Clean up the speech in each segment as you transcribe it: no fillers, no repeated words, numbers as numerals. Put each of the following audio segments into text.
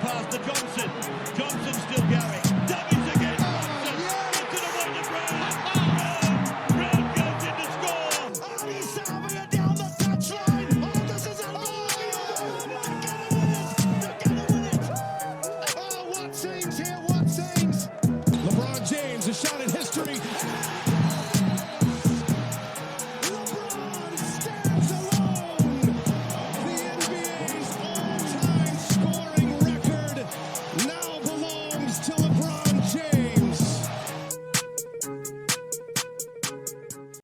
pass to Johnson. Johnson still going. Dummies again. Johnson gets it away to Brown. Brown goes in to score. Oh, he's serving it down the touchline. Oh, this is unbelievable. They're gonna win it. Oh, what scenes here, what scenes. LeBron James, a shot at history. LeBron stands alone. The NBA's all-time scoring record now belongs to LeBron James.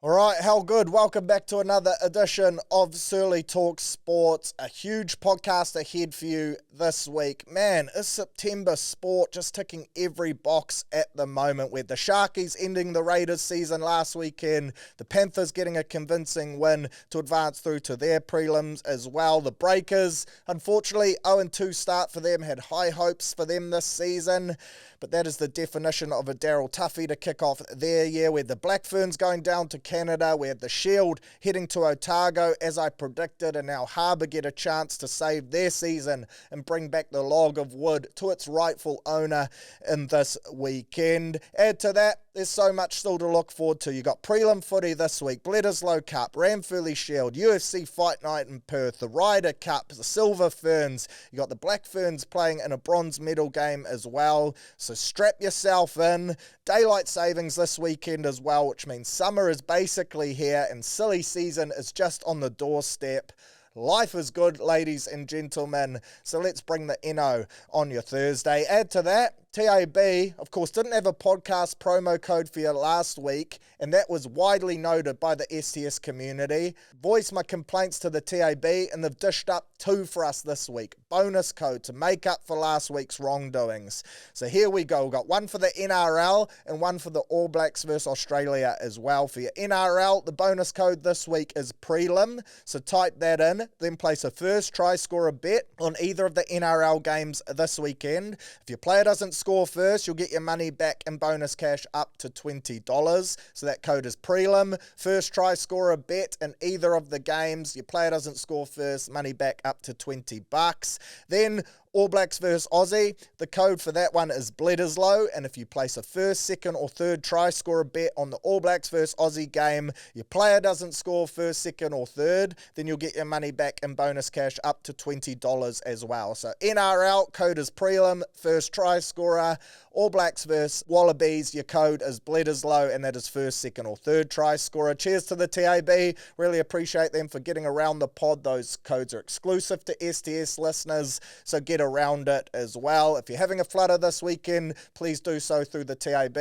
All right, how good. Welcome back to another edition of Surly Talk Sports. A huge podcast ahead for you this week. Man, is September sport just ticking every box at the moment, with the Sharkies ending the Raiders season last weekend, the Panthers getting a convincing win to advance through to their prelims as well. The Breakers, unfortunately, 0-2 start for them, had high hopes for them this season, but that is the definition of a Daryl Tuffy to kick off their year. With the Black Ferns going down to Canada, we had the Shield heading to Otago, as I predicted, and now Harbour get a chance to save their season and bring back the log of wood to its rightful owner in this weekend. Add to that, there's so much still to look forward to. You got prelim footy this week, Bledisloe Cup, Ranferley Shield, UFC Fight Night in Perth, the Ryder Cup, the Silver Ferns. You got the Black Ferns playing in a bronze medal game as well. So strap yourself in. Daylight savings this weekend as well, which means summer is basically here and silly season is just on the doorstep. Life is good, ladies and gentlemen, so let's bring the NO on your Thursday. Add to that, TAB, of course, didn't have a podcast promo code for you last week, and that was widely noted by the STS community. Voiced my complaints to the TAB, and they've dished up 2 for us this week. Bonus code to make up for last week's wrongdoings. So here we go. We've got one for the NRL and one for the All Blacks versus Australia as well. For your NRL, the bonus code this week is prelim, so type that in, then place a first try scorer bet on either of the NRL games this weekend. If your player doesn't score first, you'll get your money back in bonus cash up to $20. So that code is prelim. First try scorer bet in either of the games. Your player doesn't score first, money back up to $20. Then All Blacks versus Aussie, the code for that one is Bledisloe, and if you place a first, second or third try scorer bet on the All Blacks versus Aussie game, your player doesn't score first, second or third, then you'll get your money back in bonus cash up to $20 as well. So NRL, code is prelim, first try scorer. All Blacks versus Wallabies, your code is Bledisloe, and that is first, second or third try scorer. Cheers to the TAB. Really appreciate them for getting around the pod. Those codes are exclusive to STS listeners, so get around it as well. If you're having a flutter this weekend, please do so through the TAB.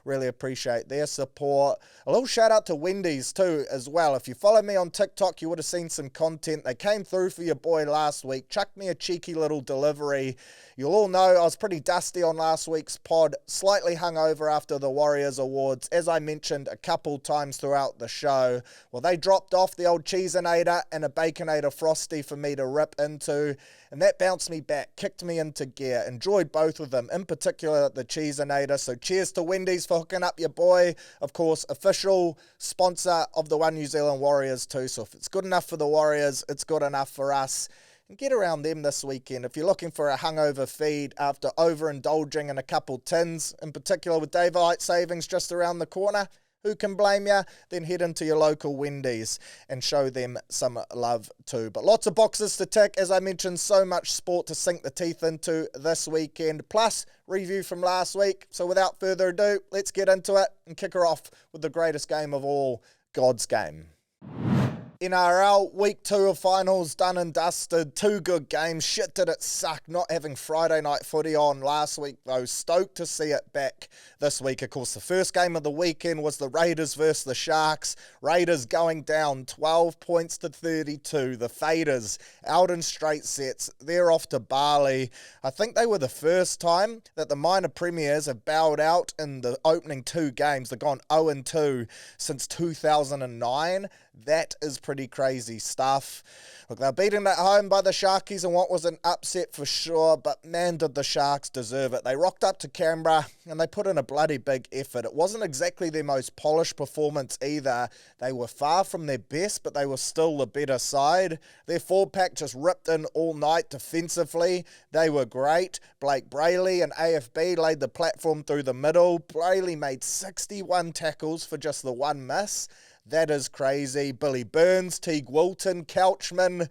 Really appreciate their support. A little shout out to Wendy's too as well. If you follow me on TikTok, you would have seen some content. They came through for your boy last week, chucked me a cheeky little delivery. You'll all know I was pretty dusty on last week's pod, slightly hungover after the Warriors Awards, as I mentioned a couple times throughout the show. Well, they dropped off the old Cheesinator and a Baconator Frosty for me to rip into, and that bounced me back, kicked me into gear. Enjoyed both of them, in particular the Cheesinator. So cheers to Wendy's for hooking up your boy. Of course, official sponsor of the One New Zealand Warriors too. So if it's good enough for the Warriors, it's good enough for us. And get around them this weekend. If you're looking for a hungover feed after overindulging in a couple tins, in particular with daylight savings just around the corner, who can blame you? Then head into your local Wendy's and show them some love too. But lots of boxes to tick. As I mentioned, so much sport to sink the teeth into this weekend. Plus, review from last week. So without further ado, let's get into it and kick her off with the greatest game of all, God's game. NRL, week 2 of finals, done and dusted. 2 good games. Shit, did it suck not having Friday night footy on last week, though. Stoked to see it back this week. Of course, the first game of the weekend was the Raiders versus the Sharks. Raiders going down 12 points to 32. The Faders out in straight sets. They're off to Bali. I think they were the first time that the minor premiers have bowed out in the opening 2 games. They've gone 0-2 since 2009. That is pretty crazy stuff. Look, they're beaten at home by the Sharkies in what was an upset for sure, but man, did the Sharks deserve it. They rocked up to Canberra and they put in a bloody big effort. It wasn't exactly their most polished performance either. They were far from their best, but they were still the better side. Their forward pack just ripped in all night defensively. They were great. Blake Brayley and AFB laid the platform through the middle. Brayley made 61 tackles for just the one miss. That is crazy. Billy Burns, Teague Wilton, Couchman.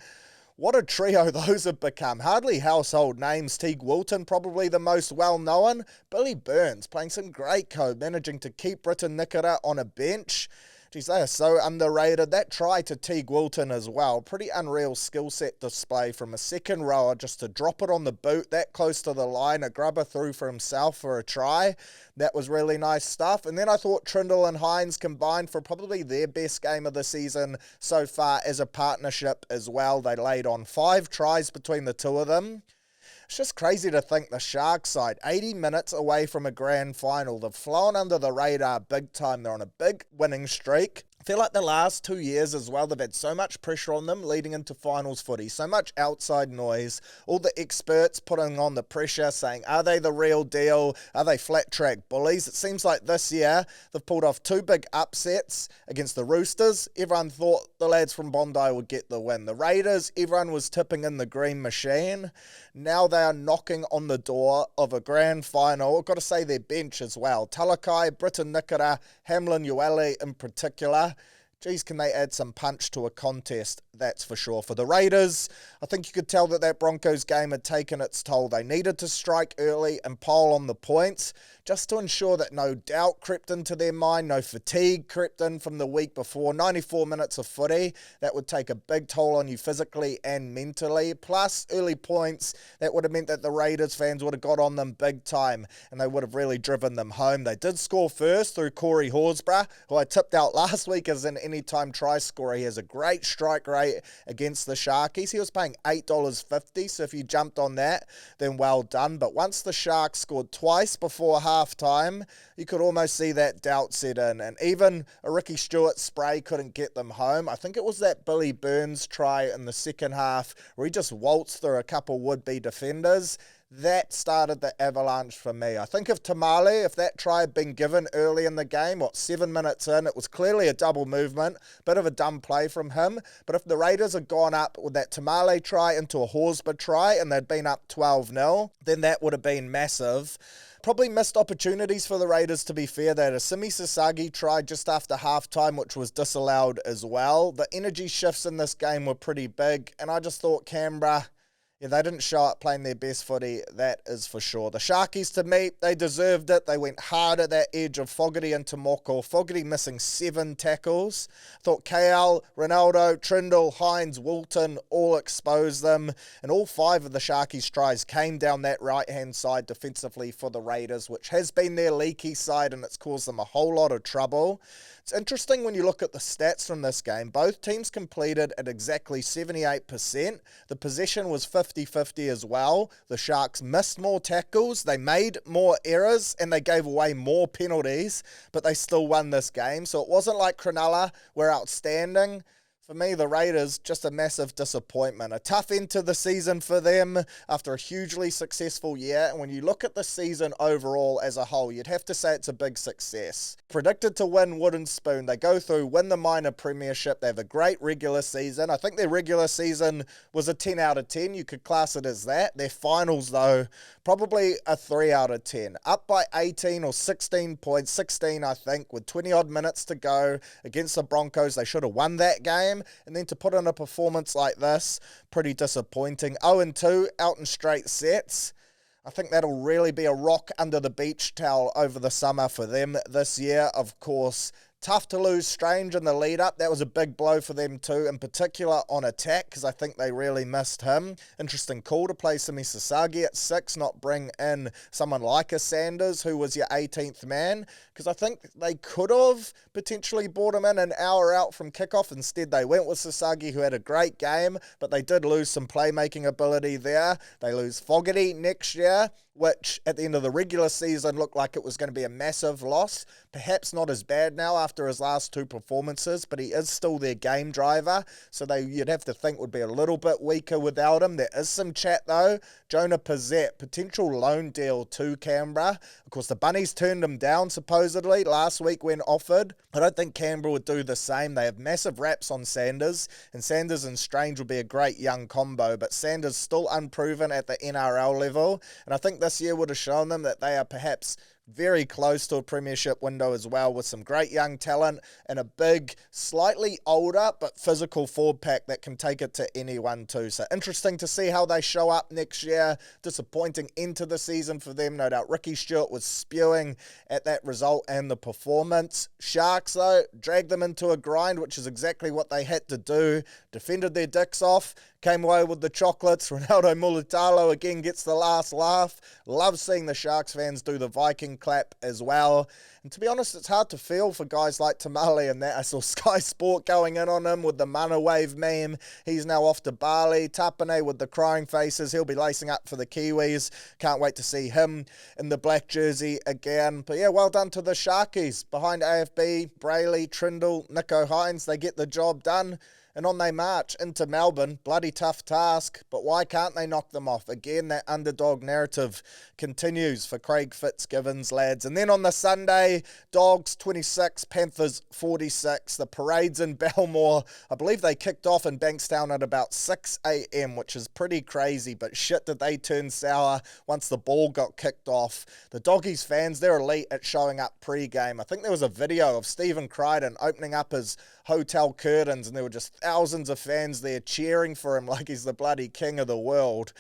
What a trio those have become. Hardly household names. Teague Wilton, probably the most well-known. Billy Burns playing some great code, managing to keep Britton Nikora on a bench. Geez, they are so underrated. That try to Teague Wilton as well. Pretty unreal skill set display from a second rower just to drop it on the boot that close to the line. A grubber through for himself for a try. That was really nice stuff. And then I thought Trindle and Hines combined for probably their best game of the season so far as a partnership as well. They laid on 5 tries between the two of them. It's just crazy to think the Sharks side, 80 minutes away from a grand final. They've flown under the radar big time. They're on a big winning streak. I feel like the last 2 years as well, they've had so much pressure on them leading into finals footy, so much outside noise, all the experts putting on the pressure saying, are they the real deal? Are they flat track bullies? It seems like this year they've pulled off 2 big upsets against the Roosters. Everyone thought the lads from Bondi would get the win. The Raiders, everyone was tipping in the green machine. Now they are knocking on the door of a grand final. I've got to say their bench as well. Talakai, Britton Nikora, Hamlin Uele in particular. Geez, can they add some punch to a contest? That's for sure. For the Raiders, I think you could tell that Broncos game had taken its toll. They needed to strike early and pile on the points just to ensure that no doubt crept into their mind, no fatigue crept in from the week before. 94 minutes of footy, that would take a big toll on you physically and mentally. Plus, early points, that would have meant that the Raiders fans would have got on them big time and they would have really driven them home. They did score first through Corey Horsburgh, who I tipped out last week as an anytime try scorer. He has a great strike rate against the Sharkies. He was paying $8.50, so if you jumped on that, then well done. But once the Sharks scored twice before halftime, you could almost see that doubt set in. And even a Ricky Stewart spray couldn't get them home. I think it was that Billy Burns try in the second half where he just waltzed through a couple would-be defenders. That started the avalanche for me. I think if Tamale, if that try had been given early in the game, 7 minutes in, it was clearly a double movement, bit of a dumb play from him. But if the Raiders had gone up with that Tamale try into a Horsburgh try and they'd been up 12-0, then that would have been massive. Probably missed opportunities for the Raiders, to be fair. They had a Simi Sasagi try just after halftime, which was disallowed as well. The energy shifts in this game were pretty big, and I just thought Canberra, they didn't show up playing their best footy, that is for sure. The Sharkies, to me, they deserved it. They went hard at that edge of Fogarty and Tomoko. Fogarty missing 7 tackles. Thought KL, Ronaldo, Trindle, Hines, Wilton all exposed them. And all 5 of the Sharkies' tries came down that right-hand side defensively for the Raiders, which has been their leaky side and it's caused them a whole lot of trouble. It's interesting when you look at the stats from this game. Both teams completed at exactly 78%. The possession was 50-50 as well. The Sharks missed more tackles, they made more errors, and they gave away more penalties, but they still won this game. So it wasn't like Cronulla were outstanding. For me, the Raiders, just a massive disappointment. A tough end to the season for them after a hugely successful year. And when you look at the season overall as a whole, you'd have to say it's a big success. Predicted to win Wooden Spoon. They go through, win the minor premiership. They have a great regular season. I think their regular season was a 10 out of 10. You could class it as that. Their finals, though, probably a 3 out of 10. Up by 18 or 16 points. 16, I think, with 20-odd minutes to go against the Broncos. They should have won that game. And then to put in a performance like this, pretty disappointing. 0-2 out in straight sets. I think that'll really be a rock under the beach towel over the summer for them this year. Of course, tough to lose Strange in the lead-up. That was a big blow for them too, in particular on attack, because I think they really missed him. Interesting call to play Simi Sasagi at 6, not bring in someone like a Sanders, who was your 18th man, because I think they could have potentially brought him in an hour out from kickoff. Instead, they went with Sasagi, who had a great game, but they did lose some playmaking ability there. They lose Fogarty next year, which at the end of the regular season looked like it was going to be a massive loss. Perhaps not as bad now after after his last two performances, but he is still their game driver, so you'd have to think would be a little bit weaker without him. There is some chat though. Jonah Pizzette, potential loan deal to Canberra. Of course, the Bunnies turned him down supposedly last week when offered. I don't think Canberra would do the same. They have massive raps on Sanders, and Sanders and Strange will be a great young combo, but Sanders still unproven at the NRL level, and I think this year would have shown them that they are perhaps very close to a premiership window as well, with some great young talent and a big, slightly older but physical forward pack that can take it to anyone too. So interesting to see how they show up next year. Disappointing end to the season for them. No doubt Ricky Stewart was spewing at that result and the performance. Sharks though, dragged them into a grind, which is exactly what they had to do. Defended their dicks off, came away with the chocolates. Ronaldo Mulitalo again gets the last laugh. Love seeing the Sharks fans do the Viking clap as well. And to be honest, it's hard to feel for guys like Tamale and that. I saw Sky Sport going in on him with the Mana Wave meme. He's now off to Bali. Tapane with the crying faces. He'll be lacing up for the Kiwis. Can't wait to see him in the black jersey again. But yeah, well done to the Sharkies. Behind AFB, Brayley, Trindle, Nico Hines, they get the job done. And on they march into Melbourne. Bloody tough task, but why can't they knock them off? Again, that underdog narrative continues for Craig Fitzgibbons, lads. And then on the Sunday, Dogs 26, Panthers 46. The parade's in Belmore. I believe they kicked off in Bankstown at about 6 a.m, which is pretty crazy, but shit did they turn sour once the ball got kicked off. The Doggies fans, they're elite at showing up pre-game. I think there was a video of Stephen Crichton opening up his hotel curtains, and there were just thousands of fans there cheering for him like he's the bloody king of the world.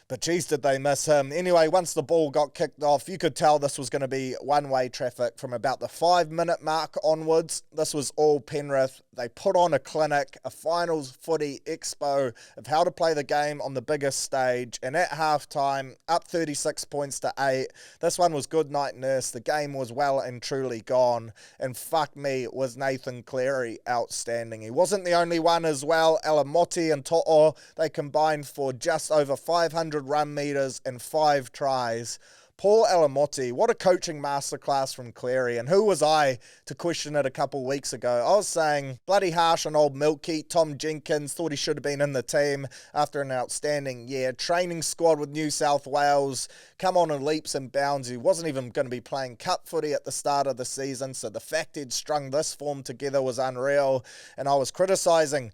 But geez, did they miss him. Anyway, once the ball got kicked off, you could tell this was going to be one-way traffic from about the 5-minute mark onwards. This was all Penrith. They put on a clinic, a finals footy expo of how to play the game on the biggest stage. And at halftime, up 36 points to 8. This one was good night nurse. The game was well and truly gone. And fuck me, was Nathan Cleary outstanding. He wasn't the only one as well. Alamotti and To'o, they combined for just over 500 run meters and 5 tries. Paul Alamotti, what a coaching masterclass from Cleary. And who was I to question it a couple weeks ago? I was saying bloody harsh on old Milky. Tom Jenkins thought he should have been in the team after an outstanding year. Training squad with New South Wales. Come on in leaps and bounds. He wasn't even going to be playing cup footy at the start of the season. So the fact he'd strung this form together was unreal. And I was criticising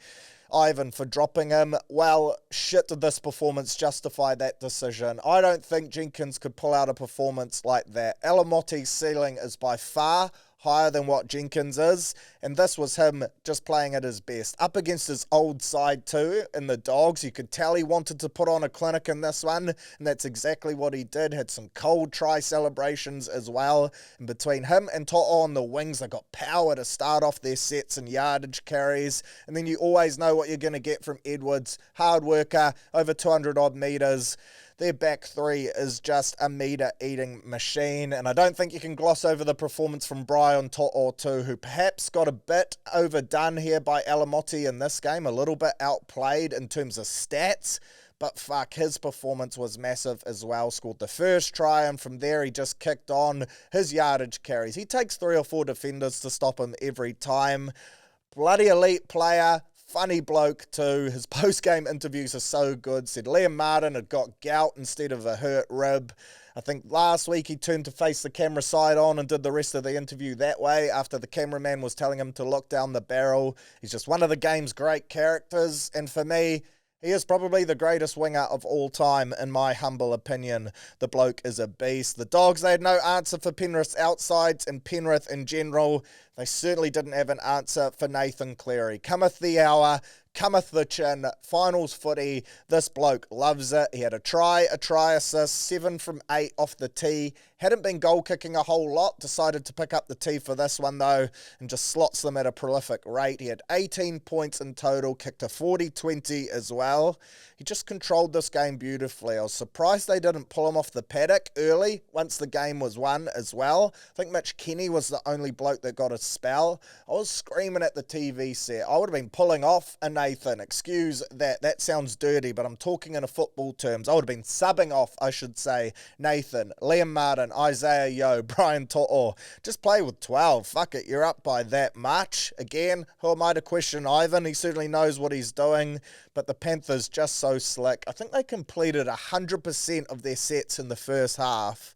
Ivan for dropping him. Well, shit, did this performance justify that decision? I don't think Jenkins could pull out a performance like that. Alamotti's ceiling is by far higher than what Jenkins is, and this was him just playing at his best. Up against his old side too, in the Dogs. You could tell he wanted to put on a clinic in this one, and that's exactly what he did. Had some cold try celebrations as well. And between him and To'o on the wings, they got power to start off their sets and yardage carries, and then you always know what you're going to get from Edwards. Hard worker, over 200 odd metres. Their back three is just a meter-eating machine, and I don't think you can gloss over the performance from Brian To'o too, who perhaps got a bit overdone here by Alamotti in this game, a little bit outplayed in terms of stats, but fuck, his performance was massive as well. Scored the first try, and from there he just kicked on his yardage carries. He takes 3 or 4 defenders to stop him every time. Bloody elite player. Funny bloke too. His post-game interviews are so good. Said Liam Martin had got gout instead of a hurt rib. I think last week he turned to face the camera side on and did the rest of the interview that way after the cameraman was telling him to look down the barrel. He's just one of the game's great characters, and for me, he is probably the greatest winger of all time, in my humble opinion. The bloke is a beast. The Dogs, they had no answer for Penrith's outsides, and Penrith in general, they certainly didn't have an answer for Nathan Cleary. Cometh the hour, cometh the chin, finals footy. This bloke loves it. He had a try assist, 7 from 8 off the tee. Hadn't been goal kicking a whole lot. Decided to pick up the tee for this one though, and just slots them at a prolific rate. He had 18 points in total, kicked a 40-20 as well. He just controlled this game beautifully. I was surprised they didn't pull him off the paddock early once the game was won as well. I think Mitch Kenny was the only bloke that got a spell, I was screaming at the TV set. I would have been pulling off a Nathan. Excuse that. That sounds dirty, but I'm talking in a football terms. I would have been subbing off, I should say, Nathan, Liam Martin, Isaiah Yeo, Brian To'o. Just play with 12. Fuck it, you're up by that much. Again, who am I to question Ivan? He certainly knows what he's doing, but the Panthers just so slick. I think they completed 100% of their sets in the first half.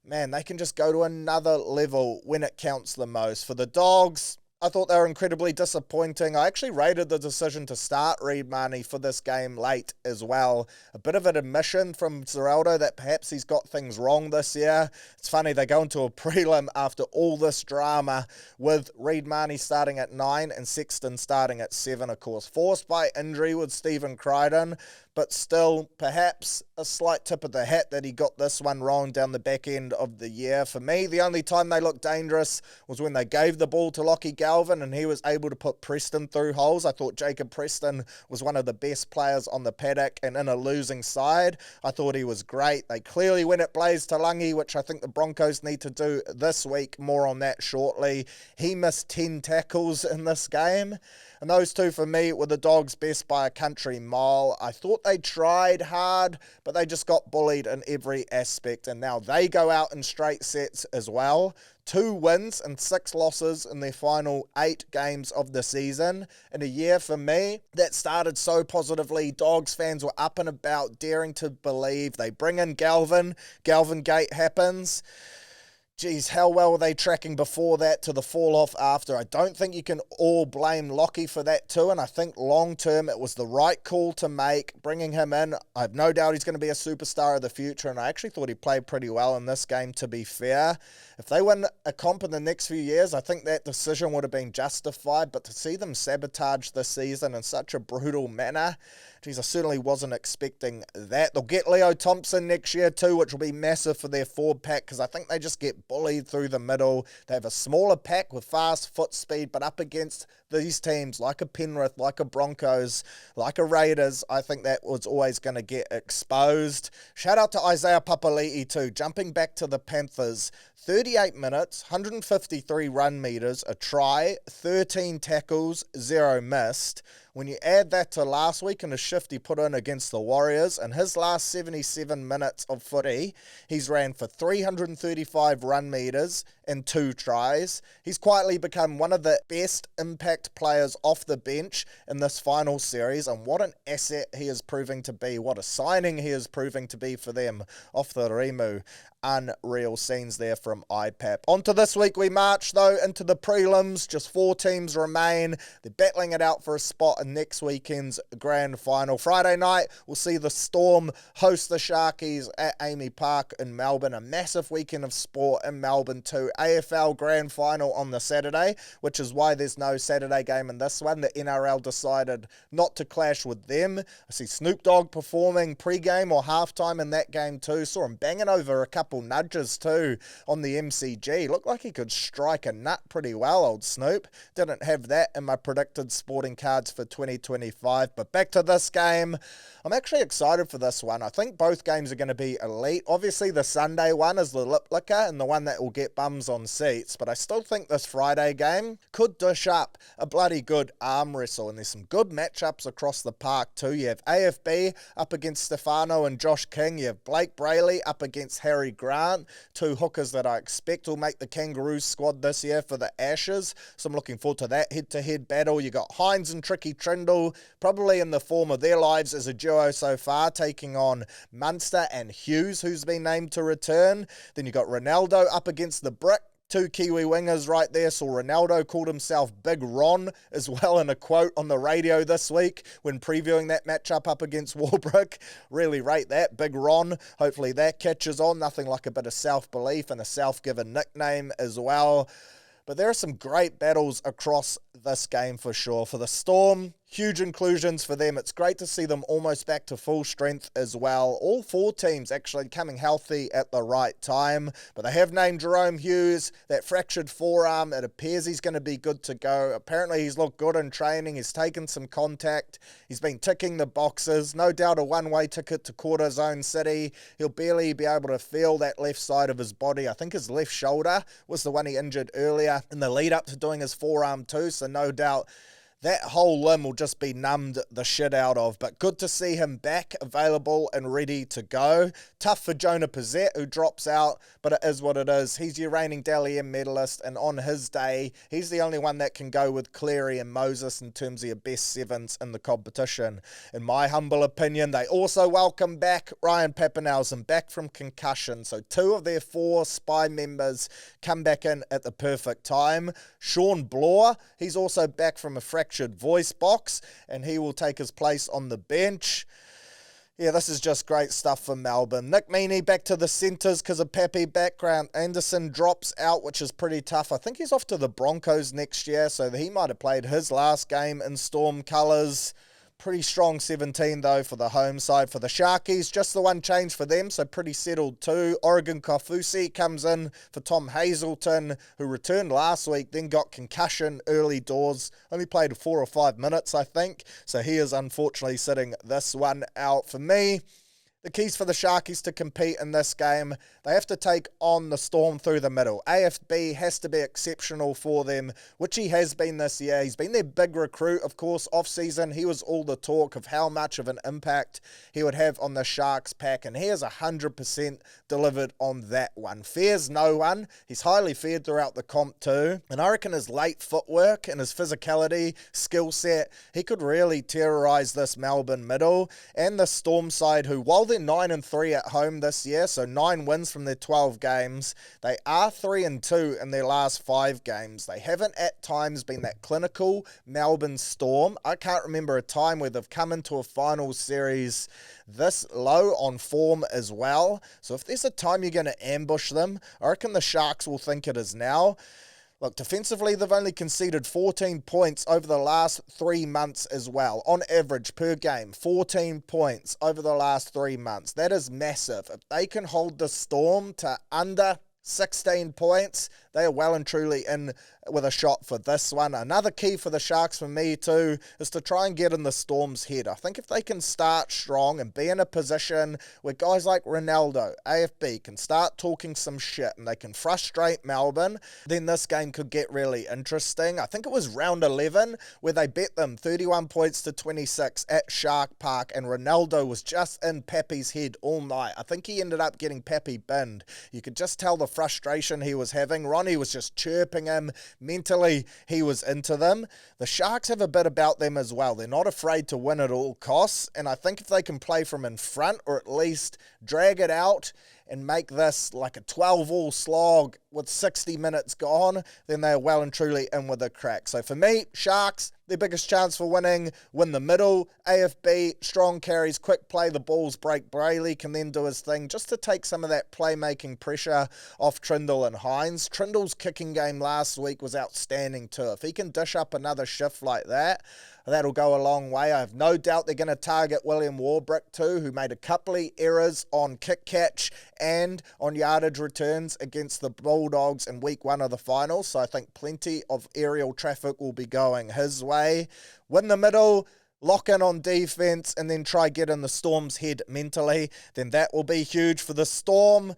Man, they can just go to another level when it counts the most. For the Dogs, I thought they were incredibly disappointing. I actually rated the decision to start Reid Marnie for this game late as well. A bit of an admission from Zeraldo that perhaps he's got things wrong this year. It's funny, they go into a prelim after all this drama with Reid Marnie starting at 9 and Sexton starting at 7, of course. Forced by injury with Stephen Crichton, but still perhaps a slight tip of the hat that he got this one wrong down the back end of the year. For me, the only time they looked dangerous was when they gave the ball to Lockie Galvin and he was able to put Preston through holes. I thought Jacob Preston was one of the best players on the paddock, and in a losing side, I thought he was great. They clearly went at Blaze Talangi, which I think the Broncos need to do this week. More on that shortly. He missed 10 tackles in this game. And those two, for me, were the Dogs' best by a country mile. I thought they tried hard, but they just got bullied in every aspect. And now they go out in straight sets as well. 2 wins and 6 losses in their final 8 games of the season. In a year, for me, that started so positively. Dogs fans were up and about, daring to believe. They bring in Galvin. Galvin Gate happens. Geez, how well were they tracking before that to the fall-off after? I don't think you can all blame Lockie for that too, and I think long-term it was the right call to make, bringing him in. I have no doubt he's going to be a superstar of the future, and I actually thought he played pretty well in this game, to be fair. If they win a comp in the next few years, I think that decision would have been justified, but to see them sabotage this season in such a brutal manner, geez, I certainly wasn't expecting that. They'll get Leo Thompson next year too, which will be massive for their forward pack, because I think they just get bullied through the middle. They have a smaller pack with fast foot speed, but up against these teams like a Penrith, like a Broncos, like a Raiders, I think that was always going to get exposed. Shout out to Isaiah Papali'i too, jumping back to the Panthers. 38 minutes, 153 run meters, a try, 13 tackles, 0 missed. When you add that to last week and a shift he put in against the Warriors, in his last 77 minutes of footy, he's ran for 335 run meters and 2 tries. He's quietly become one of the best impact players off the bench in this final series, and what an asset he is proving to be. What a signing he is proving to be for them off the Rimu. Unreal scenes there from IPAP. On to this week we march, though, into the prelims. Just 4 teams remain. They're battling it out for a spot in next weekend's grand final. Friday night, we'll see the Storm host the Sharkies at Amy Park in Melbourne. A massive weekend of sport in Melbourne too. AFL grand final on the Saturday, which is why there's no Saturday game in this one. The NRL decided not to clash with them. I see Snoop Dogg performing pre-game or halftime in that game too. Saw him banging over a couple nudges too on the MCG. Looked like he could strike a nut pretty well, old Snoop. Didn't have that in my predicted sporting cards for 2025. But back to this game. I'm actually excited for this one. I think both games are going to be elite. Obviously, the Sunday one is the lip licker and the one that will get bums on seats. But I still think this Friday game could dish up a bloody good arm wrestle. And there's some good matchups across the park too. You have AFB up against Stefano and Josh King. You have Blake Brayley up against Harry Grant. 2 hookers that I expect will make the Kangaroos squad this year for the Ashes. So I'm looking forward to that head-to-head battle. You got Hines and Tricky Trindle, probably in the form of their lives as a duo so far, taking on Munster and Hughes, who's been named to return. Then you got Ronaldo up against the Brick. 2 Kiwi wingers right there. So Ronaldo called himself Big Ron as well in a quote on the radio this week when previewing that matchup up against Warbrick. Really rate that, Big Ron. Hopefully that catches on. Nothing like a bit of self-belief and a self-given nickname as well. But there are some great battles across this game for sure. For the Storm, Huge inclusions for them. It's great to see them almost back to full strength as well. All 4 teams actually coming healthy at the right time. But they have named Jerome Hughes, that fractured forearm. It appears he's going to be good to go. Apparently he's looked good in training. He's taken some contact. He's been ticking the boxes. No doubt a one-way ticket to Quarter Zone City. He'll barely be able to feel that left side of his body. I think his left shoulder was the one he injured earlier in the lead up to doing his forearm too. So no doubt that whole limb will just be numbed the shit out of. But good to see him back, available and ready to go. Tough for Jonah Pizzette, who drops out, but it is what it is. He's your reigning Dally M medalist, and on his day, he's the only one that can go with Cleary and Moses in terms of your best sevens in the competition. In my humble opinion, they also welcome back Ryan Papenhuyzen, back from concussion. So 2 of their 4 spy members come back in at the perfect time. Sean Bloor, he's also back from a fractured voice box, and he will take his place on the bench. Yeah, this is just great stuff for Melbourne. Nick Meaney back to the centres because of Pappy background. Anderson drops out, which is pretty tough. I think he's off to the Broncos next year, so he might have played his last game in Storm colours. Pretty strong 17 though for the home side. For the Sharkies, just the one change for them, so pretty settled too. Oregon Kofusi comes in for Tom Hazelton, who returned last week, then got concussion early doors. Only played 4 or 5 minutes, I think. So he is unfortunately sitting this one out for me. The keys for the Sharkies to compete in this game, they have to take on the Storm through the middle. AFB has to be exceptional for them, which he has been this year. He's been their big recruit, of course, off-season. He was all the talk of how much of an impact he would have on the Sharks pack, and he has 100% delivered on that one. Fears no one. He's highly feared throughout the comp too, and I reckon his late footwork and his physicality, skill set, he could really terrorise this Melbourne middle and the Storm side, who, while they're 9-3 at home this year, so 9 wins from their 12 games. They are 3-2 in their last 5 games. They haven't at times been that clinical Melbourne Storm. I can't remember a time where they've come into a finals series this low on form as well. So if there's a time you're going to ambush them, I reckon the Sharks will think it is now. Look, defensively, they've only conceded 14 points over the last 3 months as well. On average, per game, 14 points over the last 3 months. That is massive. If they can hold the Storm to under 16 points, they are well and truly in with a shot for this one. Another key for the Sharks for me too is to try and get in the Storm's head. I think if they can start strong and be in a position where guys like Ronaldo, AFB, can start talking some shit and they can frustrate Melbourne, then this game could get really interesting. I think it was round 11 where they bet them 31 points to 26 at Shark Park, and Ronaldo was just in Pappy's head all night. I think he ended up getting Pappy binned. You could just tell the frustration he was having. Ronnie was just chirping him. Mentally, he was into them. The Sharks have a bit about them as well. They're not afraid to win at all costs, and I think if they can play from in front, or at least drag it out and make this like a 12-all slog with 60 minutes gone, then they're well and truly in with a crack. So for me, Sharks, their biggest chance for winning, win the middle. AFB, strong carries, quick play, the balls break. Brayley can then do his thing just to take some of that playmaking pressure off Trindle and Hines. Trindle's kicking game last week was outstanding too. If he can dish up another shift like that, that'll go a long way. I have no doubt they're going to target William Warbrick too, who made a couple of errors on kick catch and on yardage returns against the Bulldogs in week 1 of the finals. So I think plenty of aerial traffic will be going his way. Win the middle, lock in on defense, and then try get in the Storm's head mentally. Then that will be huge for the Storm.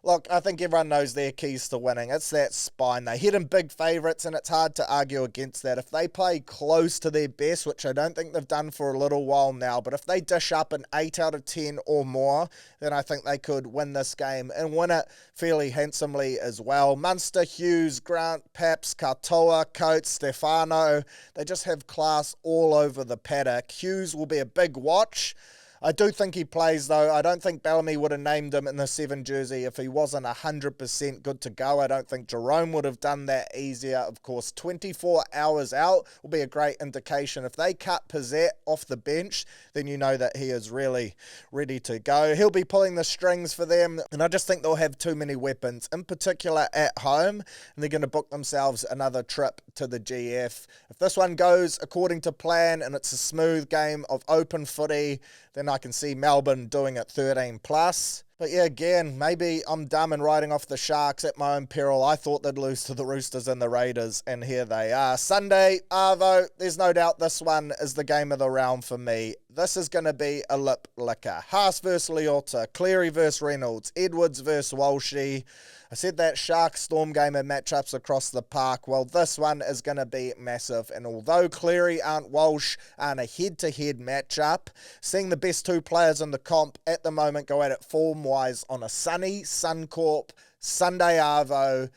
Look, I think everyone knows their keys to winning. It's that spine. They hit in big favourites, and it's hard to argue against that. If they play close to their best, which I don't think they've done for a little while now, but if they dish up an 8 out of 10 or more, then I think they could win this game and win it fairly handsomely as well. Munster, Hughes, Grant, Paps, Katoa, Coates, Stefano, they just have class all over the paddock. Hughes will be a big watch. I do think he plays, though. I don't think Bellamy would have named him in the 7 jersey if he wasn't 100% good to go. I don't think Jerome would have done that easier. Of course, 24 hours out will be a great indication. If they cut Pizzette off the bench, then you know that he is really ready to go. He'll be pulling the strings for them, and I just think they'll have too many weapons, in particular at home, and they're going to book themselves another trip to the GF. If this one goes according to plan and it's a smooth game of open footy, then I can see Melbourne doing it 13 plus. But yeah, again, maybe I'm dumb and writing off the Sharks at my own peril. I thought they'd lose to the Roosters and the Raiders, and here they are. Sunday, Arvo, there's no doubt this one is the game of the round for me. This is going to be a lip licker. Haas versus Leota, Cleary versus Reynolds, Edwards versus Walshy. I said that Shark-Storm game and matchups across the park. Well, this one is going to be massive. And although Cleary and Walsh aren't a head-to-head matchup, seeing the best two players in the comp at the moment go at it form-wise on a sunny Suncorp Sunday Arvo,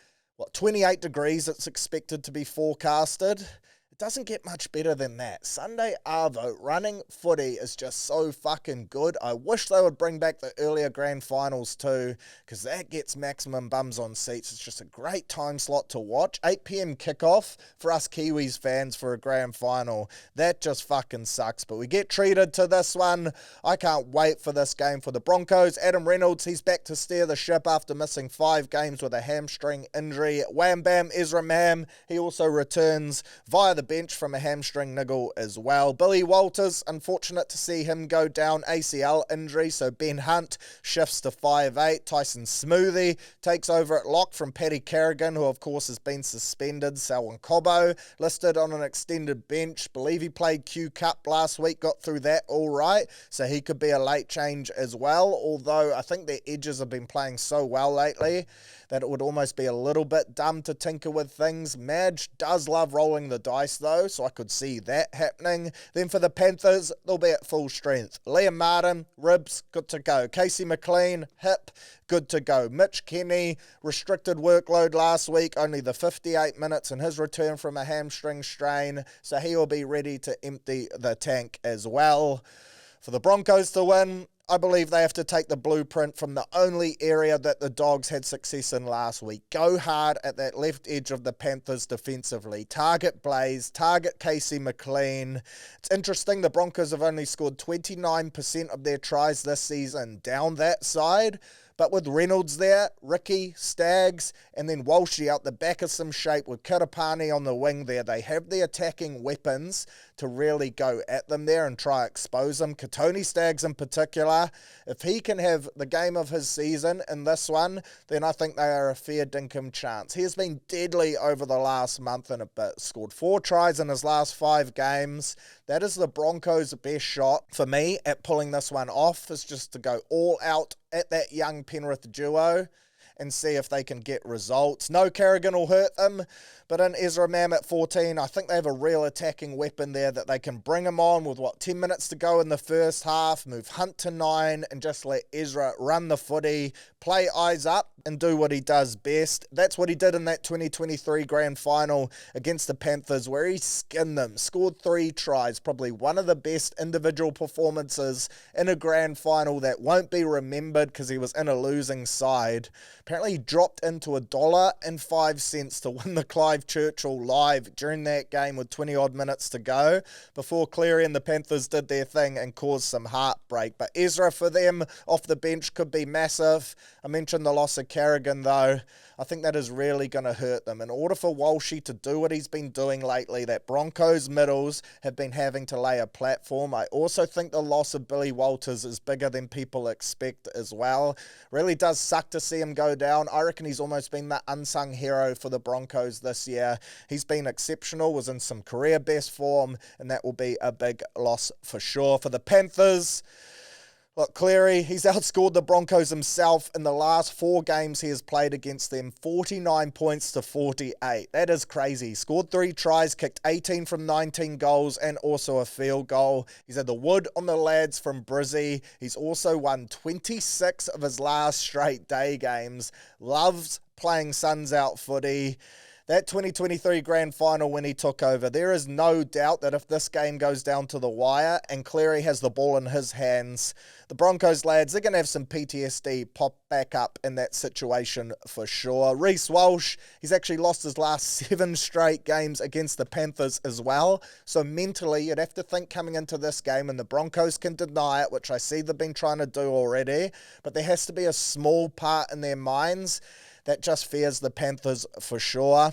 28 degrees it's expected to be forecasted. It doesn't get much better than that. Sunday Arvo running footy is just so fucking good. I wish they would bring back the earlier grand finals too, because that gets maximum bums on seats. It's just a great time slot to watch. 8 p.m. kickoff for us Kiwis fans for a grand final. That just fucking sucks, but we get treated to this one. I can't wait for this game for the Broncos. Adam Reynolds, he's back to steer the ship after missing 5 games with a hamstring injury. Wham bam, Ezra Mam, he also returns via the bench from a hamstring niggle as well. Billy Walters, unfortunate to see him go down, ACL injury, so Ben Hunt shifts to 5'8". Tyson Smoothie takes over at lock from Paddy Carrigan, who of course has been suspended. Selwyn Cobbo listed on an extended bench. Believe he played Q Cup last week, got through that all right, so he could be a late change as well, although I think their edges have been playing so well lately that it would almost be a little bit dumb to tinker with things. Madge does love rolling the dice though, so I could see that happening. Then for the Panthers, they'll be at full strength. Liam Martin, ribs, good to go. Casey McLean, hip, good to go. Mitch Kenny, restricted workload last week, only the 58 minutes in his return from a hamstring strain, so he will be ready to empty the tank as well. For the Broncos to win, I believe they have to take the blueprint from the only area that the Dogs had success in last week. Go hard at that left edge of the Panthers defensively. Target Blaze, target Casey McLean. It's interesting, the Broncos have only scored 29% of their tries this season down that side. But with Reynolds there, Ricky, Staggs, and then Walshy out the back of some shape with Kirapani on the wing there, they have the attacking weapons to really go at them there and try expose them. Katoni Staggs in particular, if he can have the game of his season in this one, then I think they are a fair dinkum chance. He has been deadly over the last month and a bit. Scored 4 tries in his last 5 games. That is the Broncos' best shot for me at pulling this one off, is just to go all out at that young Penrith duo and see if they can get results. No Carrigan will hurt them, but in Ezra Mam at 14, I think they have a real attacking weapon there that they can bring him on with, 10 minutes to go in the first half, move Hunt to 9, and just let Ezra run the footy, play eyes up, and do what he does best. That's what he did in that 2023 grand final against the Panthers, where he skinned them, scored 3 tries, probably one of the best individual performances in a grand final that won't be remembered because he was in a losing side. Apparently he dropped into $1.05 to win the Clive Churchill live during that game with 20 odd minutes to go before Cleary and the Panthers did their thing and caused some heartbreak. But Ezra for them off the bench could be massive. I mentioned the loss of Carrigan though. I think that is really going to hurt them. In order for Walshy to do what he's been doing lately, that Broncos middles have been having to lay a platform. I also think the loss of Billy Walters is bigger than people expect as well. Really does suck to see him go down. I reckon he's almost been the unsung hero for the Broncos this year. He's been exceptional, was in some career best form, and that will be a big loss for sure. For the Panthers, look, Cleary, he's outscored the Broncos himself in the last 4 games he has played against them, 49 points to 48. That is crazy. He scored 3 tries, kicked 18 from 19 goals, and also a field goal. He's had the wood on the lads from Brizzy. He's also won 26 of his last straight day games. Loves playing Suns out footy. That 2023 Grand Final when he took over, there is no doubt that if this game goes down to the wire and Cleary has the ball in his hands, the Broncos lads, they're going to have some PTSD pop back up in that situation for sure. Reece Walsh, he's actually lost his last 7 straight games against the Panthers as well. So mentally, you'd have to think coming into this game, and the Broncos can deny it, which I see they've been trying to do already, but there has to be a small part in their minds that just fears the Panthers for sure.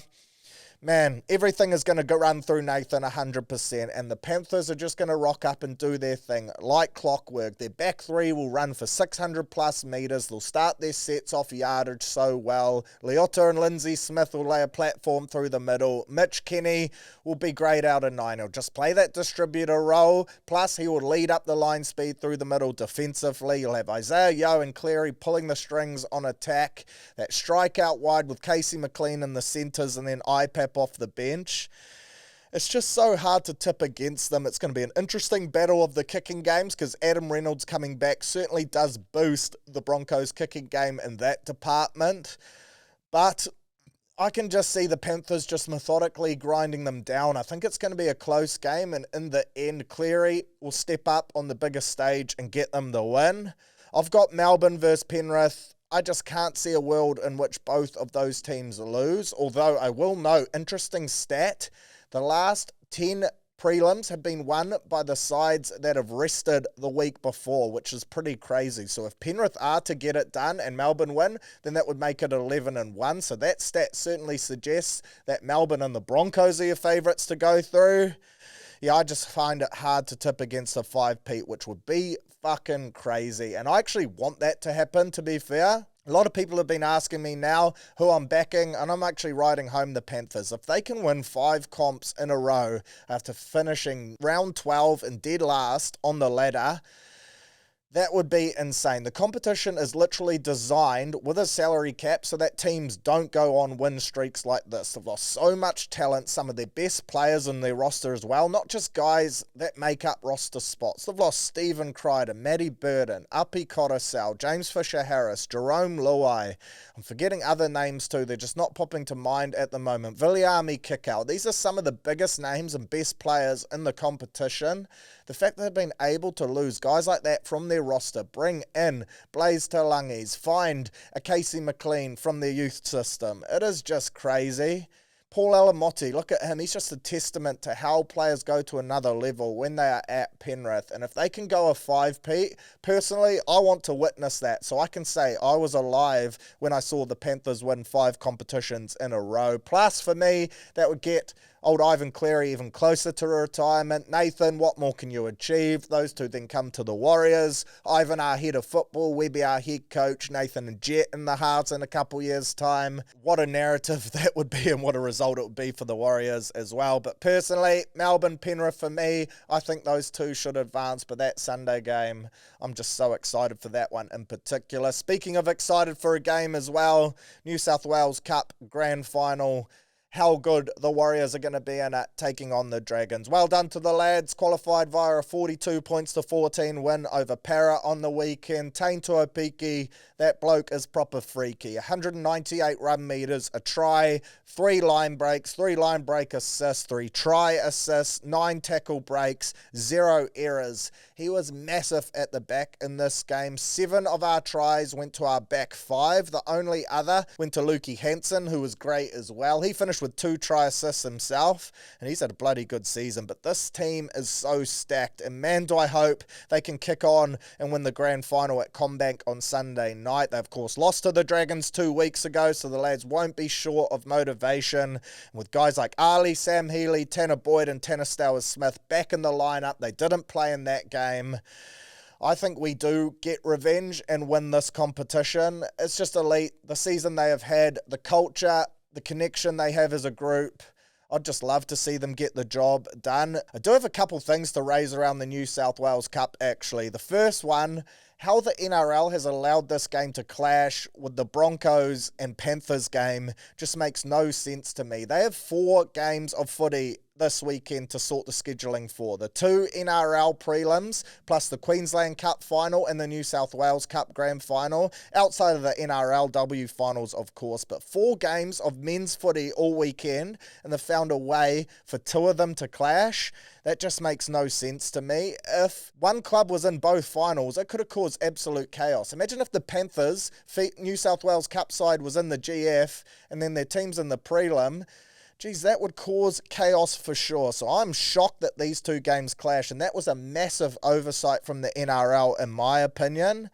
Man, everything is going to run through Nathan 100%, and the Panthers are just going to rock up and do their thing like clockwork. Their back three will run for 600 plus metres. They'll start their sets off yardage so well. Leota and Lindsay Smith will lay a platform through the middle. Mitch Kenny will be great out of 9. He'll just play that distributor role, plus he will lead up the line speed through the middle defensively. You'll have Isaiah Yeo and Cleary pulling the strings on attack. That strike out wide with Casey McLean in the centres, and then IPAP off the bench. It's just so hard to tip against them. It's going to be an interesting battle of the kicking games because Adam Reynolds coming back certainly does boost the Broncos kicking game in that department. But I can just see the Panthers just methodically grinding them down. I think it's going to be a close game, and in the end, Cleary will step up on the biggest stage and get them the win. I've got Melbourne versus Penrith. I just can't see a world in which both of those teams lose, although I will note, interesting stat, the last 10 prelims have been won by the sides that have rested the week before, which is pretty crazy. So if Penrith are to get it done and Melbourne win, then that would make it 11-1. So that stat certainly suggests that Melbourne and the Broncos are your favourites to go through. Yeah, I just find it hard to tip against a 5-peat, which would be fucking crazy. And I actually want that to happen, to be fair. A lot of people have been asking me now who I'm backing, and I'm actually riding home the Panthers. If they can win 5 comps in a row after finishing round 12 and dead last on the ladder, that would be insane. The competition is literally designed with a salary cap so that teams don't go on win streaks like this. They've lost so much talent, some of their best players in their roster as well, not just guys that make up roster spots. They've lost Stephen Crichton, Matty Burden, Api Kotosal, James Fisher-Harris, Jerome Luai. I'm forgetting other names too. They're just not popping to mind at the moment. Viliami Kikau. These are some of the biggest names and best players in the competition. The fact that they've been able to lose guys like that from their roster, bring in Blaze Talangis, find a Casey McLean from their youth system. It is just crazy. Paul Alamotti, look at him. He's just a testament to how players go to another level when they are at Penrith. And if they can go a 5-peat, personally, I want to witness that. So I can say I was alive when I saw the Panthers win 5 competitions in a row. Plus, for me, that would get old Ivan Cleary even closer to retirement. Nathan, what more can you achieve? Those two then come to the Warriors. Ivan, our head of football. Webby, our head coach. Nathan and Jet in the Hearts in a couple years' time. What a narrative that would be, and what a result it would be for the Warriors as well. But personally, Melbourne, Penrith for me, I think those two should advance. But that Sunday game, I'm just so excited for that one in particular. Speaking of excited for a game as well, New South Wales Cup Grand Final. How good the Warriors are going to be in it, taking on the Dragons. Well done to the lads, qualified via a 42 points to 14 win over Para on the weekend. Tain Tuapiki, that bloke is proper freaky. 198 run metres, a try, 3 line breaks, 3 line break assists, 3 try assists, 9 tackle breaks, 0 errors. He was massive at the back in this game. 7 of our tries went to our back 5. The only other went to Lukey Hansen, who was great as well. He finished with 2 try assists himself, and he's had a bloody good season. But this team is so stacked, and man, do I hope they can kick on and win the grand final at CommBank on Sunday night. They, of course, lost to the Dragons 2 weeks ago, so the lads won't be short of motivation. And with guys like Ali, Sam Healy, Tanner Boyd, and Tanner Stowers-Smith back in the lineup, they didn't play in that game. I think we do get revenge and win this competition. It's just elite. The season they have had, the culture, the connection they have as a group. I'd just love to see them get the job done. I do have a couple things to raise around the New South Wales Cup, actually. The first one, how the NRL has allowed this game to clash with the Broncos and Panthers game just makes no sense to me. They have 4 games of footy this weekend to sort the scheduling for. The 2 NRL prelims, plus the Queensland Cup Final and the New South Wales Cup Grand Final, outside of the NRLW finals, of course, but 4 games of men's footy all weekend, and they've found a way for 2 of them to clash. That just makes no sense to me. If one club was in both finals, it could have caused absolute chaos. Imagine if the Panthers, New South Wales Cup side, was in the GF, and then their team's in the prelim. Geez, that would cause chaos for sure. So I'm shocked that these 2 games clash, and that was a massive oversight from the NRL, in my opinion.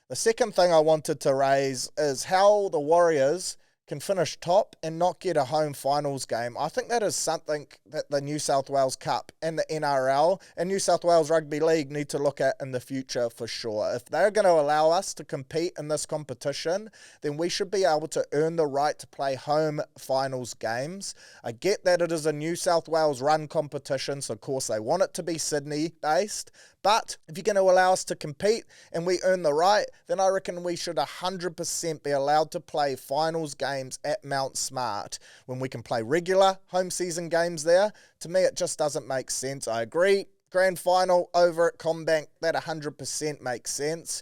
The second thing I wanted to raise is how the Warriors can finish top and not get a home finals game. I think that is something that the New South Wales Cup and the NRL and New South Wales Rugby League need to look at in the future for sure. If they're going to allow us to compete in this competition, then we should be able to earn the right to play home finals games. I get that it is a New South Wales run competition, so of course they want it to be Sydney based. But if you're going to allow us to compete and we earn the right, then I reckon we should 100% be allowed to play finals games at Mount Smart when we can play regular home season games there. To me, it just doesn't make sense. I agree. Grand final over at CommBank, that 100% makes sense.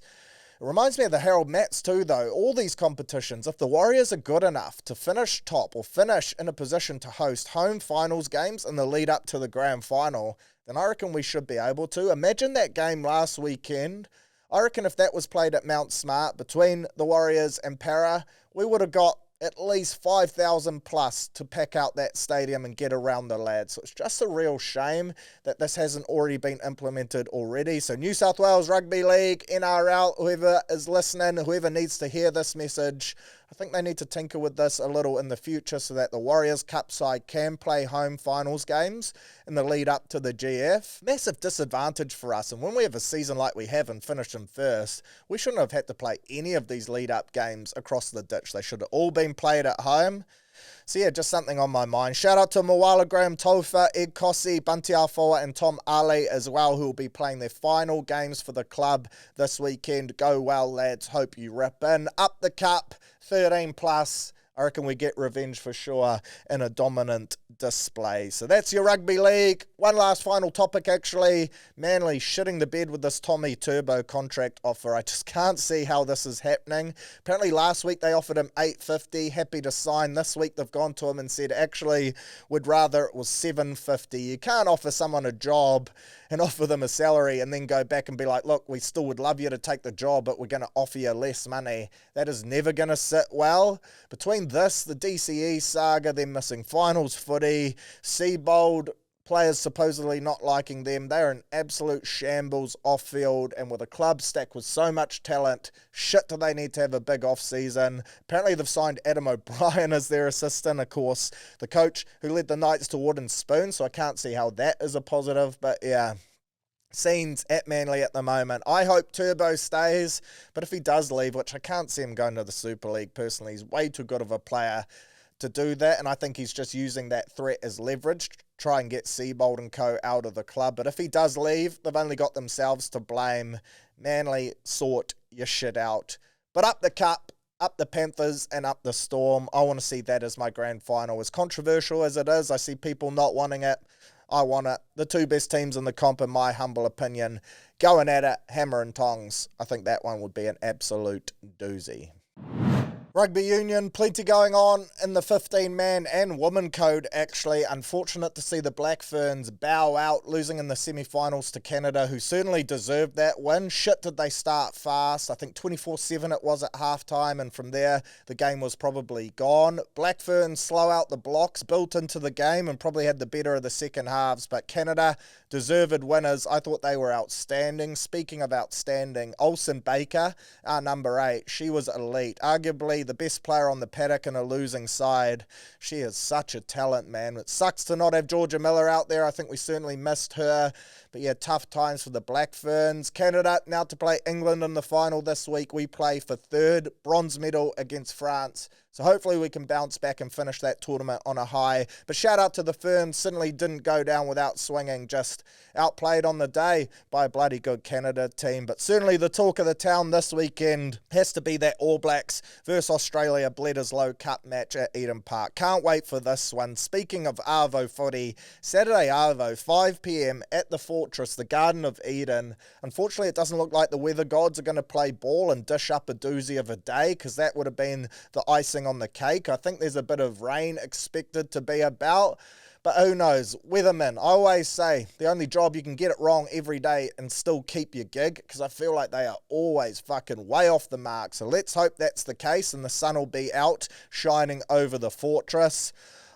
It reminds me of the Harold Matts too, though. All these competitions, if the Warriors are good enough to finish top or finish in a position to host home finals games in the lead up to the grand final, then I reckon we should be able to. Imagine that game last weekend. I reckon if that was played at Mount Smart between the Warriors and Para, we would have got at least 5,000 plus to pack out that stadium and get around the lads. So it's just a real shame that this hasn't already been implemented already. So New South Wales Rugby League, NRL, whoever is listening, whoever needs to hear this message, I think they need to tinker with this a little in the future so that the Warriors Cup side can play home finals games in the lead up to the GF. Massive disadvantage for us, and when we have a season like we have and finish in first, we shouldn't have had to play any of these lead up games across the ditch. They should have all been played at home. So yeah, just something on my mind. Shout out to Moala Graham Tofa, Ed Kossi, Bunty Afoa and Tom Ali as well, who will be playing their final games for the club this weekend. Go well, lads. Hope you rip in. Up the cup, 13 plus. I reckon we get revenge for sure in a dominant display. So that's your rugby league. One last final topic, actually. Manly shitting the bed with this Tommy Turbo contract offer. I just can't see how this is happening. Apparently last week they offered him $850, happy to sign. This week they've gone to him and said, actually, would rather it was $750. You can't offer someone a job and offer them a salary and then go back and be like, look, we still would love you to take the job, but we're going to offer you less money. That is never going to sit well. Between this, the DCE saga, them missing finals footy, Seabold, players supposedly not liking them, they're an absolute shambles off-field, and with a club stacked with so much talent, shit do they need to have a big off-season. Apparently they've signed Adam O'Brien as their assistant, of course, the coach who led the Knights to Wooden Spoon, so I can't see how that is a positive, but yeah. Scenes at Manly at the moment. I hope Turbo stays, but if he does leave, which I can't see him going to the Super League personally, he's way too good of a player to do that, and I think he's just using that threat as leverage to try and get Seabold and co out of the club. But if he does leave, they've only got themselves to blame. Manly, sort your shit out. But up the cup, up the Panthers, and up the Storm. I want to see that as my grand final. As controversial as it is, I see people not wanting it. I want it. The 2 best teams in the comp, in my humble opinion, going at it, hammer and tongs. I think that one would be an absolute doozy. Rugby union, plenty going on in the 15-man and women code, actually. Unfortunate to see the Black Ferns bow out, losing in the semi-finals to Canada, who certainly deserved that win. Shit, did they start fast. I think 24-7 it was at halftime, and from there, the game was probably gone. Black Ferns slow out the blocks, built into the game, and probably had the better of the second halves, but Canada, deserved winners. I thought they were outstanding. Speaking of outstanding, Olsen Baker, our number 8, she was elite. Arguably Ranferley, the best player on the paddock in a losing side. She is such a talent, man. It sucks to not have Georgia Miller out there. I think we certainly missed her. But yeah, tough times for the Black Ferns. Canada now to play England in the final this week. We play for third, bronze medal against France. So hopefully we can bounce back and finish that tournament on a high. But shout out to the Ferns. Sydney didn't go down without swinging. Just outplayed on the day by a bloody good Canada team. But certainly the talk of the town this weekend has to be that All Blacks versus Australia Bledisloe Cup match at Eden Park. Can't wait for this one. Speaking of Arvo footy, Saturday Arvo, 5 p.m. at the Fortress, the Garden of Eden. Unfortunately, it doesn't look like the weather gods are going to play ball and dish up a doozy of a day, because that would have been the icing on the cake. I think there's a bit of rain expected to be about, but who knows? Weathermen, I always say the only job you can get it wrong every day and still keep your gig, because I feel like they are always fucking way off the mark. So let's hope that's the case and the sun will be out shining over the Fortress.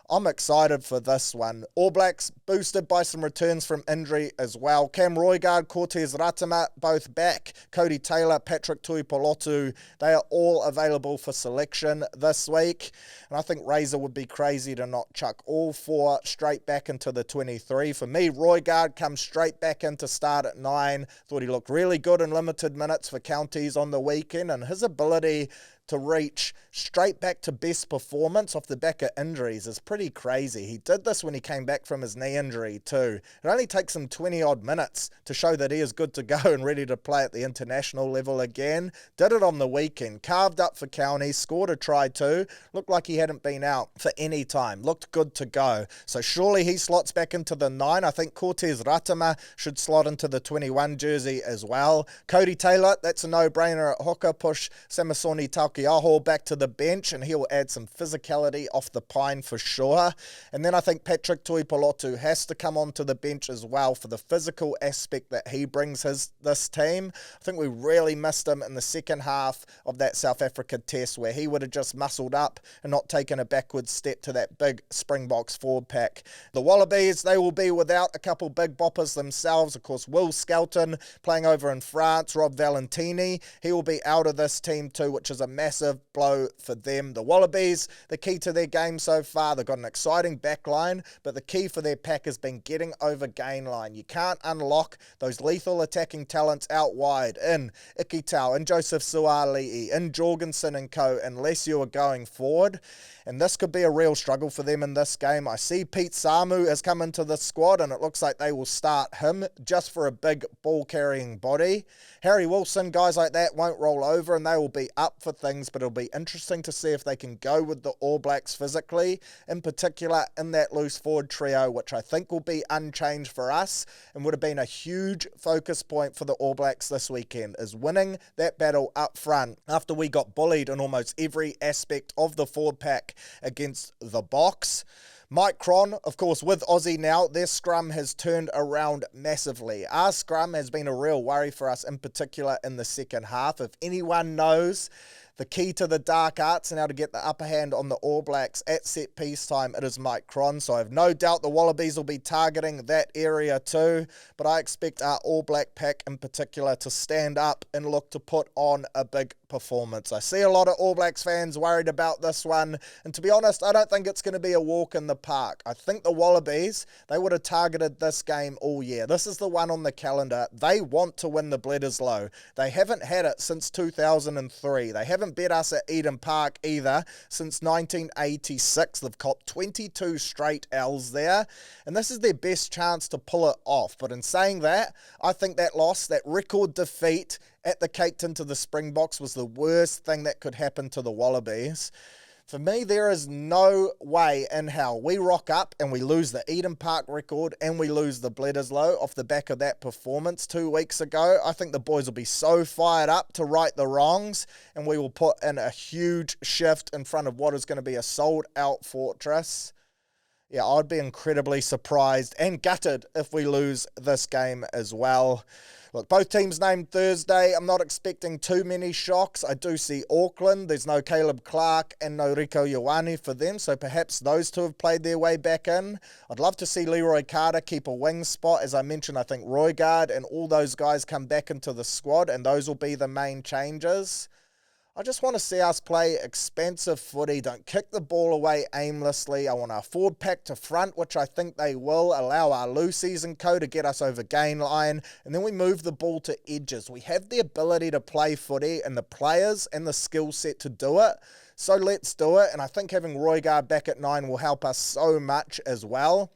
I'm excited for this one. All Blacks boosted by some returns from injury as well. Cam Roigard, Cortez Ratama, both back. Cody Taylor, Patrick Tuipolotu, they are all available for selection this week. And I think Razor would be crazy to not chuck all four straight back into the 23. For me, Roigard comes straight back in to start at 9. Thought he looked really good in limited minutes for counties on the weekend, and his ability to reach straight back to best performance off the back of injuries is pretty crazy. He did this when he came back from his knee injury too. It only takes him 20-odd minutes to show that he is good to go and ready to play at the international level again. Did it on the weekend, carved up for counties, scored a try too. Looked like he hadn't been out for any time. Looked good to go. So surely he slots back into the 9. I think Cortez Ratama should slot into the 21 jersey as well. Cody Taylor, that's a no-brainer at hooker. Push Samasoni Taukeiaho back to the bench, and he'll add some physicality off the pine for sure. And then I think Patrick Tuipolotu has to come onto the bench as well for the physical aspect that he brings this team. I think we really missed him in the second half of that South Africa test, where he would have just muscled up and not taken a backward step to that big Springboks forward pack. The Wallabies, they will be without a couple big boppers themselves. Of course, Will Skelton playing over in France, Rob Valentini, he will be out of this team too, which is a massive blow for them. The Wallabies, the key to their game so far, they've got an exciting back line, but the key for their pack has been getting over gain line. You can't unlock those lethal attacking talents out wide in Ikitau, in Joseph Suali'i, in Jorgensen and co, unless you are going forward. And this could be a real struggle for them in this game. I see Pete Samu has come into the squad, and it looks like they will start him just for a big ball-carrying body. Harry Wilson, guys like that won't roll over, and they will be up for things, but it'll be interesting to see if they can go with the All Blacks physically, in particular in that loose forward trio, which I think will be unchanged for us and would have been a huge focus point for the All Blacks this weekend, is winning that battle up front after we got bullied in almost every aspect of the forward pack against the Box. Mike Cron, of course, with Aussie now, their scrum has turned around massively. Our scrum has been a real worry for us, in particular in the second half. If anyone knows the key to the dark arts and how to get the upper hand on the All Blacks at set piece time, it is Mike Cron. So I have no doubt the Wallabies will be targeting that area too. But I expect our All Black pack in particular to stand up and look to put on a big performance. I see a lot of All Blacks fans worried about this one. And to be honest, I don't think it's going to be a walk in the park. I think the Wallabies, they would have targeted this game all year. This is the one on the calendar. They want to win the Bledisloe. They haven't had it since 2003. They haven't bet us at Eden Park either since 1986. They've copped 22 straight L's there, and this is their best chance to pull it off. But in saying that, I think that loss, that record defeat at the Cape Town to the Springboks, was the worst thing that could happen to the Wallabies. For me, there is no way in hell we rock up and we lose the Eden Park record and we lose the Bledisloe off the back of that performance 2 weeks ago. I think the boys will be so fired up to right the wrongs, and we will put in a huge shift in front of what is going to be a sold-out Fortress. Yeah, I'd be incredibly surprised and gutted if we lose this game as well. Look, both teams named Thursday. I'm not expecting too many shocks. I do see Auckland. There's no Caleb Clark and no Rico Ioane for them, so perhaps those two have played their way back in. I'd love to see Leroy Carter keep a wing spot. As I mentioned, I think Roigard and all those guys come back into the squad, and those will be the main changes. I just want to see us play expensive footy. Don't kick the ball away aimlessly. I want our forward pack to front, which I think they will, allow our Lucy's and co to get us over gain line, and then we move the ball to edges. We have the ability to play footy and the players and the skill set to do it. So let's do it, and I think having Roigard back at 9 will help us so much as well.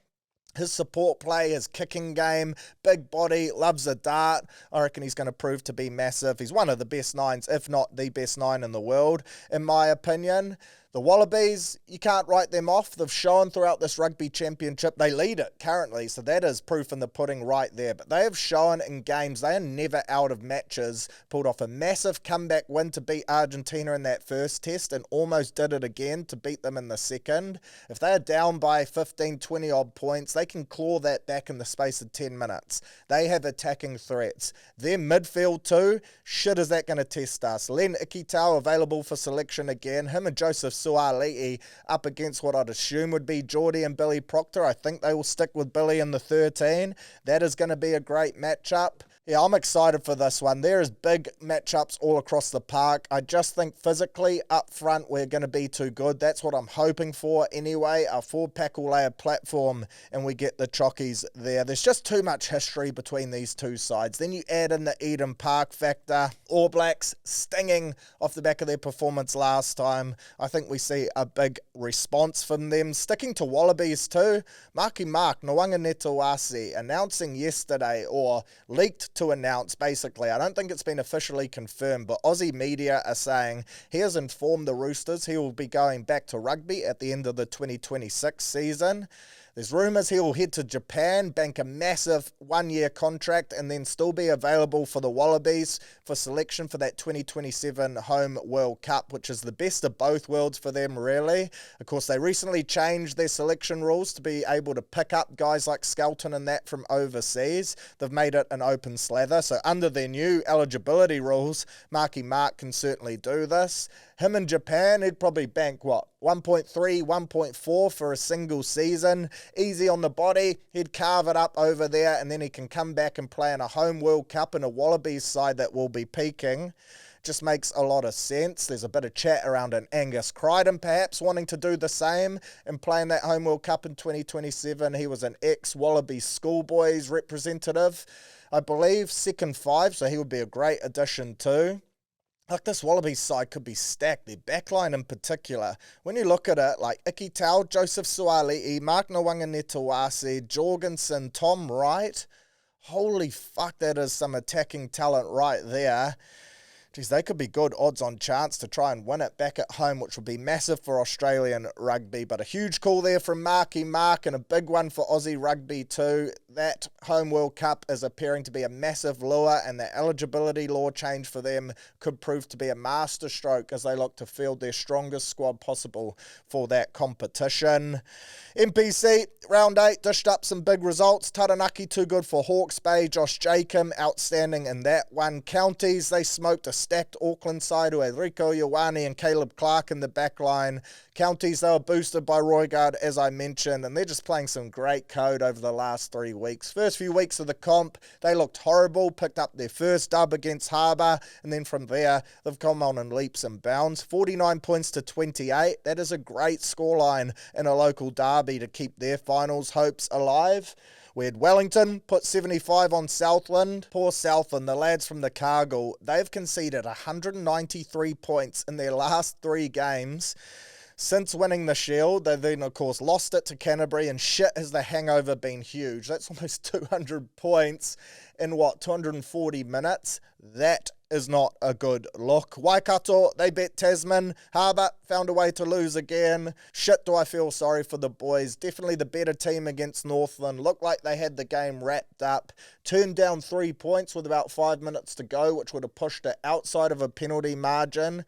His support play, his kicking game, big body, loves a dart. I reckon he's going to prove to be massive. He's one of the best 9s, if not the best 9 in the world, in my opinion. The Wallabies, you can't write them off. They've shown throughout this rugby championship, they lead it currently, so that is proof in the pudding right there. But they have shown in games, they are never out of matches. Pulled off a massive comeback win to beat Argentina in that first test and almost did it again to beat them in the second. If they are down by 15, 20 odd points, they can claw that back in the space of 10 minutes. They have attacking threats. Their midfield too, shit is that going to test us. Len Ikitau available for selection again. Him and Joseph Suaalii up against what I'd assume would be Geordie and Billy Proctor. I think they will stick with Billy in the 13. That is going to be a great matchup. Yeah, I'm excited for this one. There is big matchups all across the park. I just think physically up front we're going to be too good. That's what I'm hoping for anyway. Our forward pack will lay a platform and we get the chockies there. There's just too much history between these two sides. Then you add in the Eden Park factor. All Blacks stinging off the back of their performance last time. I think we see a big response from them. Sticking to Wallabies too. Marky Mark Nwanganetawase announcing yesterday, or leaked to announce basically. I don't think it's been officially confirmed, but Aussie media are saying he has informed the Roosters he will be going back to rugby at the end of the 2026 season. There's rumours he will head to Japan, bank a massive one-year contract, and then still be available for the Wallabies for selection for that 2027 Home World Cup, which is the best of both worlds for them, really. Of course, they recently changed their selection rules to be able to pick up guys like Skelton and that from overseas. They've made it an open slather, so under their new eligibility rules, Marky Mark can certainly do this. Him in Japan, he'd probably bank, 1.3, 1.4 for a single season. Easy on the body, he'd carve it up over there, and then he can come back and play in a home World Cup in a Wallabies side that will be peaking. Just makes a lot of sense. There's a bit of chat around an Angus Crichton perhaps wanting to do the same and play in that home World Cup in 2027. He was an ex-Wallabies schoolboys representative, I believe, second 5, so he would be a great addition too. Like, this Wallabies side could be stacked, their backline in particular. When you look at it, like Ikitau, Joseph Suaalii, Mark Nwanganetawase, Jorgensen, Tom Wright, holy fuck, that is some attacking talent right there. Geez, they could be good odds on chance to try and win it back at home, which would be massive for Australian rugby. But a huge call there from Marky Mark and a big one for Aussie rugby too. That Home World Cup is appearing to be a massive lure, and the eligibility law change for them could prove to be a masterstroke as they look to field their strongest squad possible for that competition. NPC, round 8, dished up some big results. Taranaki too good for Hawke's Bay. Josh Jacob, outstanding in that one. Counties, they smoked a stacked Auckland side who had Rico Ioane and Caleb Clark in the back line. Counties, they were boosted by Roigard, as I mentioned, and they're just playing some great code over the last 3 weeks. First few weeks of the comp, they looked horrible, picked up their first dub against Harbour, and then from there, they've come on in leaps and bounds. 49 points to 28. That is a great scoreline in a local derby to keep their finals hopes alive. We had Wellington put 75 on Southland. Poor Southland, the lads from the Cargill, they've conceded 193 points in their last 3 games. Since winning the Shield, they then, of course, lost it to Canterbury, and shit has the hangover been huge. That's almost 200 points in, 240 minutes? That is not a good look. Waikato, they bet Tasman. Harbour found a way to lose again. Shit, do I feel sorry for the boys. Definitely the better team against Northland. Looked like they had the game wrapped up. Turned down 3 points with about 5 minutes to go, which would have pushed it outside of a penalty margin.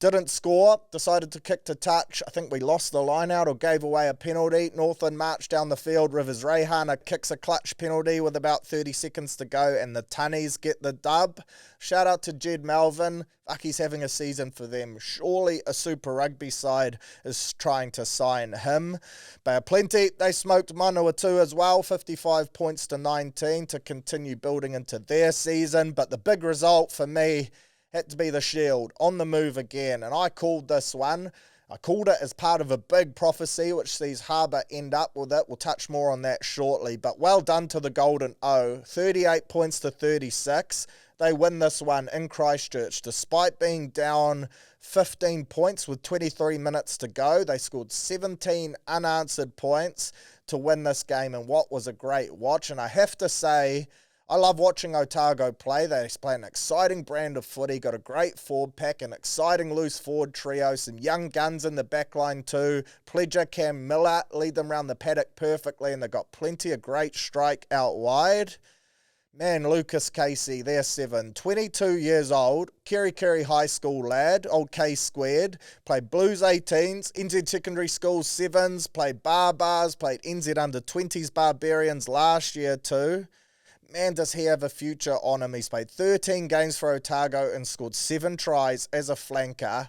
Didn't score, decided to kick to touch. I think we lost the line out or gave away a penalty. Northland marched down the field. Rivers Rehana kicks a clutch penalty with about 30 seconds to go, and the Tunnies get the dub. Shout out to Jed Melvin. Fuck, he's having a season for them. Surely a Super Rugby side is trying to sign him. Bay of Plenty, they smoked Manawatu as well, 55 points to 19 to continue building into their season. But the big result for me, had to be the Shield, on the move again, and I called this one. I called it as part of a big prophecy which sees Harbour end up with it. We'll touch more on that shortly, but well done to the Golden O. 38 points to 36. They win this one in Christchurch. Despite being down 15 points with 23 minutes to go, they scored 17 unanswered points to win this game in what was a great watch. And I have to say, I love watching Otago play. They play an exciting brand of footy, got a great forward pack, an exciting loose forward trio, some young guns in the backline too. Pledger, Cam Miller lead them around the paddock perfectly, and they've got plenty of great strike out wide. Man, Lucas Casey, they're 7, 22 years old, Kerry High School lad, old K squared, played Blues 18s, NZ Secondary School 7s, played Bars, played NZ Under 20s Barbarians last year too. Man, does he have a future on him. He's played 13 games for Otago and scored 7 tries as a flanker.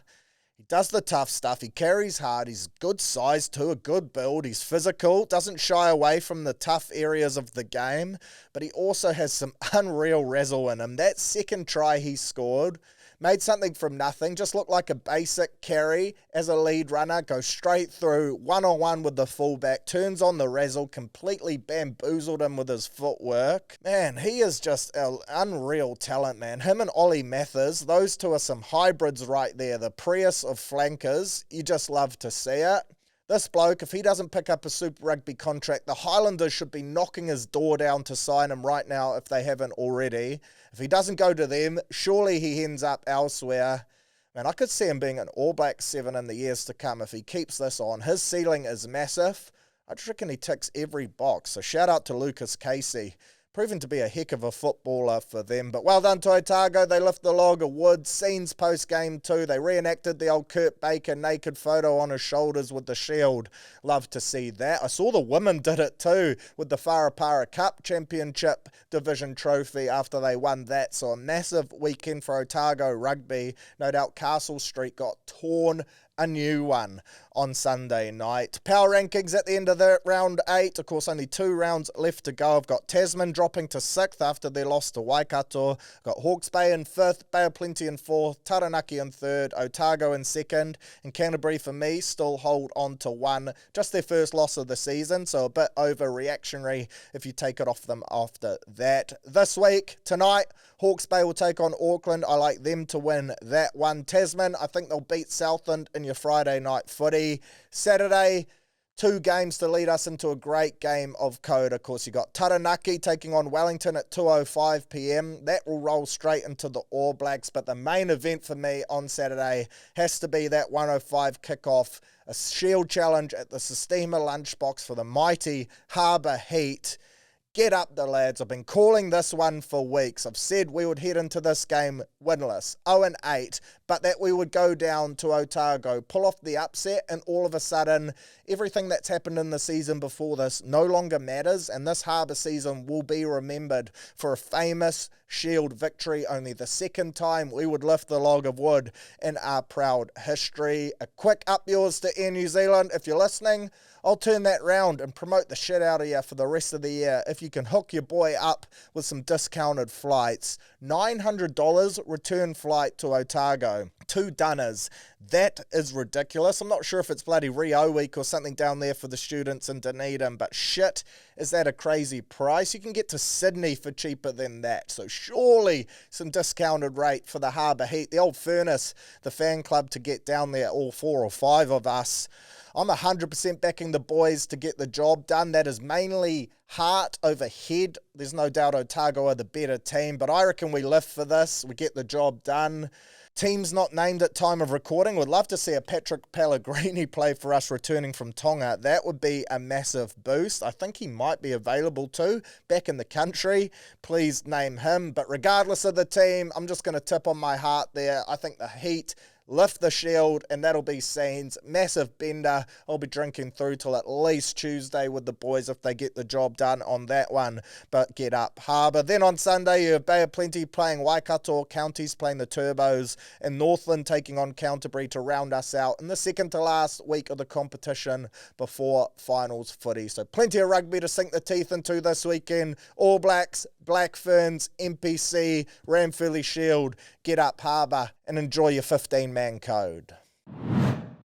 He does the tough stuff. He carries hard. He's good size too, a good build. He's physical, doesn't shy away from the tough areas of the game, but he also has some unreal razzle in him. That second try he scored made something from nothing, just looked like a basic carry as a lead runner, goes straight through, one-on-one with the fullback, turns on the razzle, completely bamboozled him with his footwork. Man, he is just an unreal talent, man. Him and Ollie Mathers, those two are some hybrids right there, the Prius of flankers. You just love to see it. This bloke, if he doesn't pick up a Super Rugby contract, the Highlanders should be knocking his door down to sign him right now if they haven't already. If he doesn't go to them, surely he ends up elsewhere. Man, I could see him being an All Black 7 in the years to come if he keeps this on. His ceiling is massive. I just reckon he ticks every box. So shout out to Lucas Casey. Proven to be a heck of a footballer for them. But well done to Otago. They lift the log of wood. Scenes post-game too. They reenacted the old Kurt Baker naked photo on his shoulders with the Shield. Love to see that. I saw the women did it too with the Wharapara Cup Championship Division Trophy after they won that. So a massive weekend for Otago Rugby. No doubt Castle Street got torn a new one on Sunday night. Power rankings at the end of the round 8. Of course, only 2 rounds left to go. I've got Tasman dropping to 6th after their loss to Waikato. Got Hawke's Bay in 5th, Bay of Plenty in 4th, Taranaki in 3rd, Otago in 2nd, and Canterbury for me still hold on to 1. Just their first loss of the season, so a bit overreactionary if you take it off them after that. This week, tonight, Hawke's Bay will take on Auckland. I like them to win that one. Tasman, I think they'll beat Southland in your Friday night footy. Saturday, 2 games to lead us into a great game of code. Of course, you got Taranaki taking on Wellington at 2:05 p.m. That will roll straight into the All Blacks, but the main event for me on Saturday has to be that 1:05 kickoff, a Shield challenge at the Sistema Lunchbox for the mighty Harbour Heat. Get up the lads. I've been calling this one for weeks. I've said we would head into this game winless, 0-8, but that we would go down to Otago, pull off the upset, and all of a sudden, everything that's happened in the season before this no longer matters, and this Harbour season will be remembered for a famous Shield victory, only the second time we would lift the log of wood in our proud history. A quick up yours to Air New Zealand. If you're listening, I'll turn that round and promote the shit out of you for the rest of the year if you can hook your boy up with some discounted flights. $900 return flight to Otago. 2 dunners. That is ridiculous. I'm not sure if it's bloody Rio week or something down there for the students in Dunedin, but shit, is that a crazy price? You can get to Sydney for cheaper than that. So surely some discounted rate for the Harbour Heat. The old furnace, the fan club to get down there, all 4 or 5 of us. I'm 100% backing the boys to get the job done. That is mainly heart over head. There's no doubt Otago are the better team, but I reckon we live for this. We get the job done. Teams not named at time of recording. Would love to see a Patrick Pellegrini play for us returning from Tonga. That would be a massive boost. I think he might be available too, back in the country. Please name him. But regardless of the team, I'm just going to tip on my heart there. I think the Heat lift the shield, and that'll be scenes. Massive bender. I'll be drinking through till at least Tuesday with the boys if they get the job done on that one. But get up Harbour. Then on Sunday, you have Bay of Plenty playing Waikato, Counties playing the Turbos, and Northland taking on Canterbury to round us out in the second to last week of the competition before finals footy. So plenty of rugby to sink the teeth into this weekend. All Blacks, Black Ferns, NPC, Ranferley Shield, get up Harbour and enjoy your 15-man code.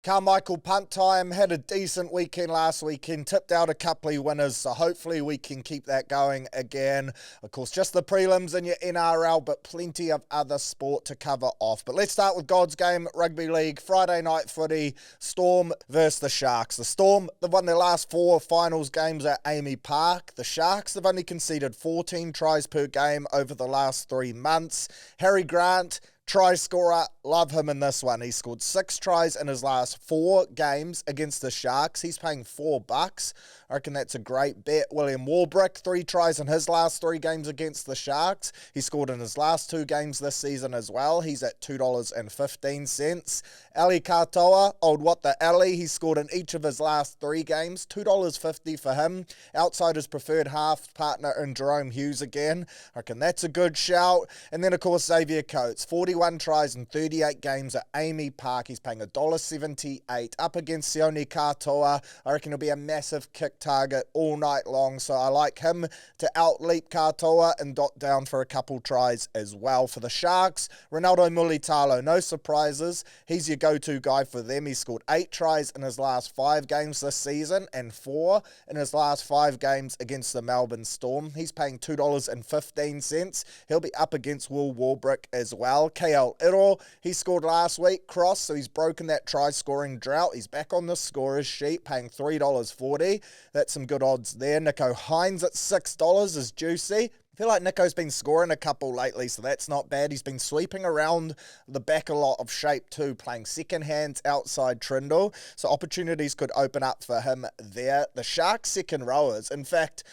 Carmichael punt time, had a decent weekend last weekend, tipped out a couple of winners, so hopefully we can keep that going again. Of course, just the prelims in your NRL, but plenty of other sport to cover off. But let's start with God's Game Rugby League, Friday night footy, Storm versus the Sharks. The Storm, they've won their last 4 finals games at Amy Park. The Sharks, they've only conceded 14 tries per game over the last 3 months. Harry Grant, try scorer, love him in this one. He scored 6 tries in his last 4 games against the Sharks. He's paying $4. I reckon that's a great bet. William Warbrick, 3 tries in his last 3 games against the Sharks. He scored in his last 2 games this season as well. He's at $2.15. Ali Katoa, old what the Ali, he scored in each of his last 3 games. $2.50 for him. Outside his preferred half partner in Jerome Hughes again. I reckon that's a good shout. And then, of course, Xavier Coates, 41 tries in 38 games at Amy Park. He's paying $1.78 up against Sione Katoa. I reckon he'll be a massive kick target all night long, so I like him to outleap Katoa and dot down for a couple tries as well. For the Sharks, Ronaldo Mulitalo, no surprises. He's your go-to guy for them. He scored 8 tries in his last 5 games this season and 4 in his last 5 games against the Melbourne Storm. He's paying $2.15. He'll be up against Will Warbrick as well. KL Iro, he scored last week, cross, so he's broken that try-scoring drought. He's back on the scorer's sheet, paying $3.40. That's some good odds there. Nico Hines at $6 is juicy. I feel like Nico's been scoring a couple lately, so that's not bad. He's been sweeping around the back a lot of shape too, playing second hands outside Trindle, so opportunities could open up for him there. The Sharks second rowers, in fact,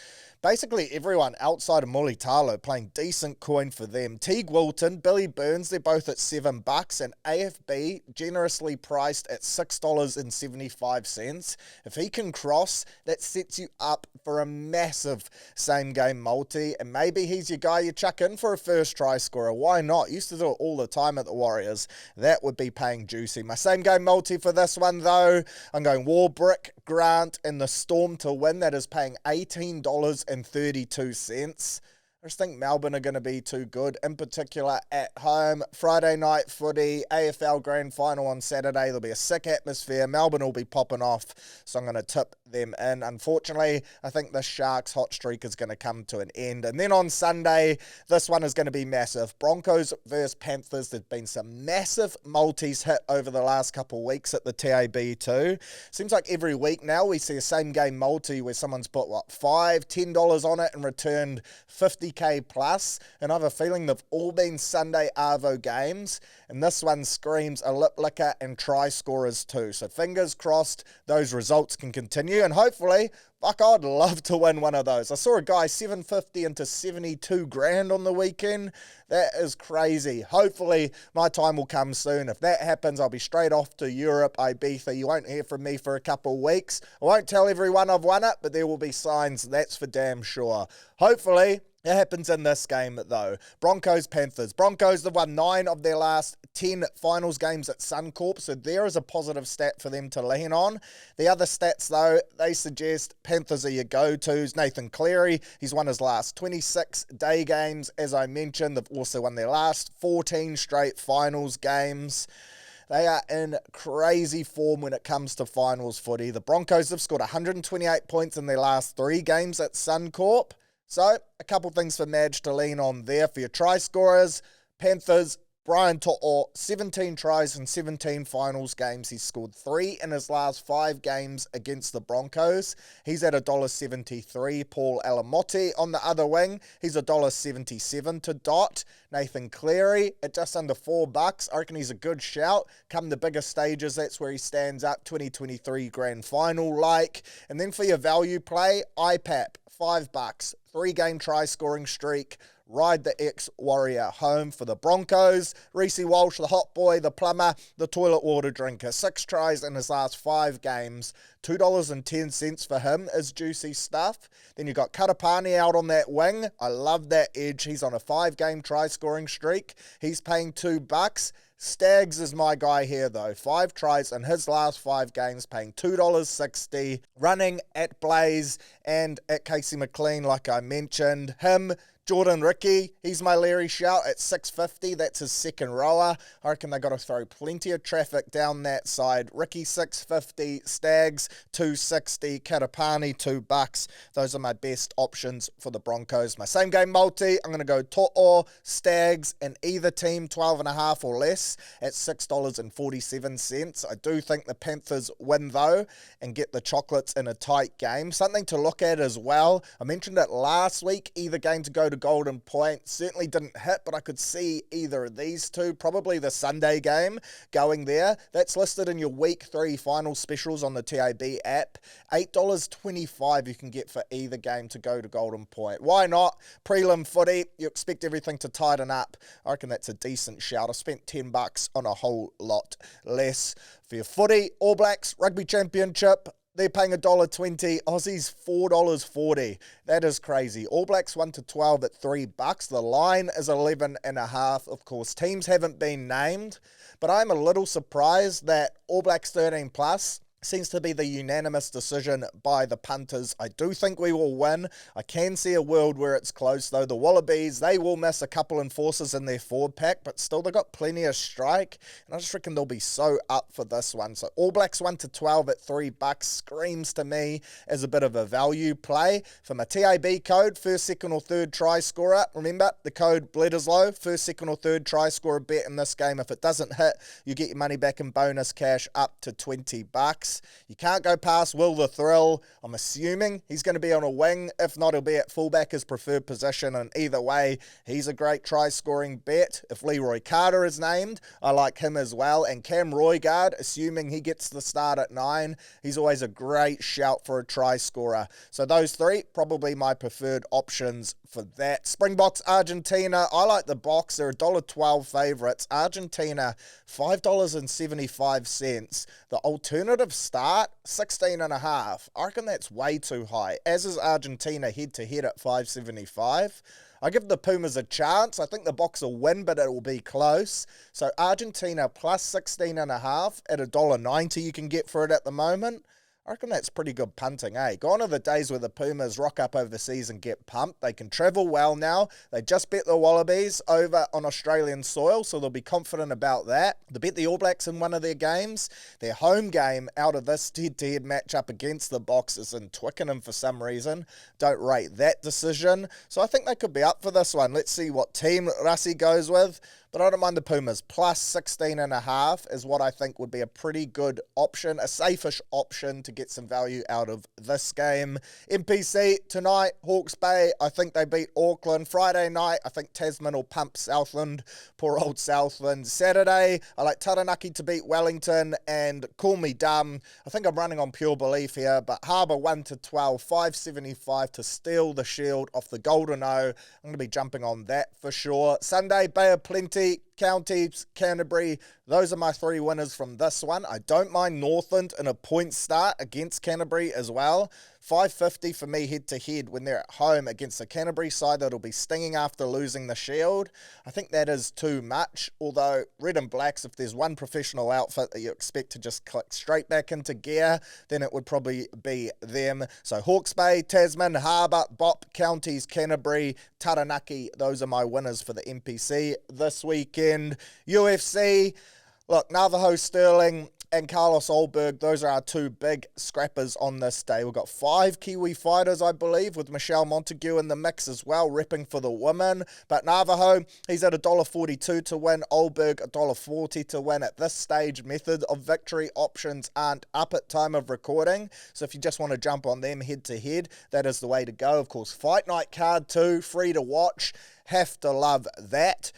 basically everyone outside of Mulitalo playing decent coin for them. Teague Wilton, Billy Burns, they're both at $7, and AFB generously priced at $6.75. If he can cross, that sets you up for a massive same-game multi, and maybe he's your guy you chuck in for a first try scorer. Why not? Used to do it all the time at the Warriors. That would be paying juicy. My same-game multi for this one, though, I'm going Warbrick, Grant, and the Storm to win. That is paying $18.32. I just think Melbourne are going to be too good, in particular at home. Friday night footy, AFL Grand Final on Saturday. There'll be a sick atmosphere. Melbourne will be popping off, so I'm going to tip them in. Unfortunately, I think the Sharks' hot streak is going to come to an end. And then on Sunday, this one is going to be massive. Broncos versus Panthers. There's been some massive multis hit over the last couple of weeks at the TAB too. Seems like every week now we see a same-game multi where someone's put, $5, $10 on it and returned 50K plus, and I have a feeling they've all been Sunday Arvo games, and this one screams a lip licker and try scorers too. So fingers crossed those results can continue, and hopefully, I'd love to win one of those. I saw a guy $750 into $72,000 on the weekend. That is crazy. Hopefully my time will come soon. If that happens, I'll be straight off to Europe, Ibiza. You won't hear from me for a couple of weeks. I won't tell everyone I've won it, but there will be signs, that's for damn sure. Hopefully it happens in this game, though. Broncos, Panthers. Broncos have won 9 of their last 10 finals games at Suncorp, so there is a positive stat for them to lean on. The other stats, though, they suggest Panthers are your go-tos. Nathan Cleary, he's won his last 26 day games. As I mentioned, they've also won their last 14 straight finals games. They are in crazy form when it comes to finals footy. The Broncos have scored 128 points in their last 3 games at Suncorp. So, a couple things for Madge to lean on there. For your try scorers, Panthers, Brian To'o, 17 tries in 17 finals games. He's scored 3 in his last 5 games against the Broncos. He's at $1.73. Paul Alamotti on the other wing, he's $1.77 to dot. Nathan Cleary at just under $4. I reckon he's a good shout. Come the bigger stages, that's where he stands up. 2023 Grand Final like. And then for your value play, IPAP, $5. 3-game try scoring streak. ride the ex-Warrior home for the Broncos. Reece Walsh, the hot boy, the plumber, the toilet water drinker. 6 tries in his last 5 games. $2.10 for him is juicy stuff. Then you got Katapani out on that wing. I love that edge. He's on a 5-game try-scoring streak. He's paying $2. Staggs is my guy here though. 5 tries in his last 5 games, paying $2.60. Running at Blaze and at Casey McLean, like I mentioned. Him, Jordan Ricky, he's my Larry shout at $6.50. That's his second rower. I reckon they got to throw plenty of traffic down that side. Ricky $6.50, Staggs $2.60, Katapani $2. Those are my best options for the Broncos. My same game multi, I'm going to go To'o, Staggs, and either team 12.5 or less at $6.47. I do think the Panthers win though and get the chocolates in a tight game. Something to look at as well. I mentioned it last week, either game to go to Golden Point. Certainly didn't hit, but I could see either of these two, probably the Sunday game going there. That's listed in your week 3 final specials on the TAB app. $8.25 you can get for either game to go to Golden Point. Why not? Prelim footy, you expect everything to tighten up. I reckon that's a decent shout. I spent $10 on a whole lot less. For your footy, All Blacks, Rugby Championship, they're paying $1.20. Aussies $4.40. That is crazy. All Blacks 1-12 at $3. The line is 11.5. Of course, teams haven't been named, but I'm a little surprised that All Blacks 13 plus seems to be the unanimous decision by the punters. I do think we will win. I can see a world where it's close, though. The Wallabies, they will miss a couple enforcers in their forward pack, but still they've got plenty of strike, and I just reckon they'll be so up for this one. So All Blacks 1-12 at $3 screams to me as a bit of a value play. For my TAB code, first, second, or third try scorer, remember the code Bledisloe, first, second, or third try scorer bet in this game. If it doesn't hit, you get your money back in bonus cash up to $20. You can't go past Will the Thrill. I'm assuming he's going to be on a wing. If not, he'll be at fullback, his preferred position. And either way, he's a great try-scoring bet. If Leroy Carter is named, I like him as well. And Cam Roigard, assuming he gets the start at 9, he's always a great shout for a try-scorer. So those 3, probably my preferred options for that. Springboks, Argentina. I like the box. They're $1.12 favourites. Argentina, $5.75. The alternative start, 16.5. I reckon that's way too high, as is Argentina head-to-head at $5.75. I give the Pumas a chance. I think the Box will win, but it will be close. So Argentina plus 16.5 at $1.90 you can get for it at the moment. I reckon that's pretty good punting, eh? Gone are the days where the Pumas rock up overseas and get pumped. They can travel well now. They just bet the Wallabies over on Australian soil, so they'll be confident about that. They bet the All Blacks in one of their games. Their home game out of this head-to-head matchup against the Box is in Twickenham for some reason. Don't rate that decision. So I think they could be up for this one. Let's see what team Rassi goes with. But I don't mind the Pumas. Plus 16.5 is what I think would be a pretty good option, a safe-ish option to get some value out of this game. NPC tonight, Hawke's Bay, I think they beat Auckland. Friday night, I think Tasman will pump Southland. Poor old Southland. Saturday, I like Taranaki to beat Wellington and Call Me Dumb. I think I'm running on pure belief here, but Harbour 1-12, $5.75 to steal the Shield off the Golden O. I'm going to be jumping on that for sure. Sunday, Bay of Plenty, Counties, Canterbury, those are my 3 winners from this one. I don't mind Northland in a point start against Canterbury as well. $5.50 for me head-to-head when they're at home against the Canterbury side that'll be stinging after losing the Shield. I think that is too much, although Red and Blacks, if there's one professional outfit that you expect to just click straight back into gear, then it would probably be them. So Hawke's Bay, Tasman, Harbour, Bop, Counties, Canterbury, Taranaki, those are my winners for the NPC this weekend. UFC, look, Navajo Sterling and Carlos Olberg, those are our 2 big scrappers on this day. We've got 5 Kiwi fighters, I believe, with Michelle Montague in the mix as well, repping for the women. But Navajo, he's at $1.42 to win. Olberg, $1.40 to win. At this stage, method of victory options aren't up at time of recording. So if you just want to jump on them head-to-head, that is the way to go. Of course, Fight Night card too, free to watch. Have to love that.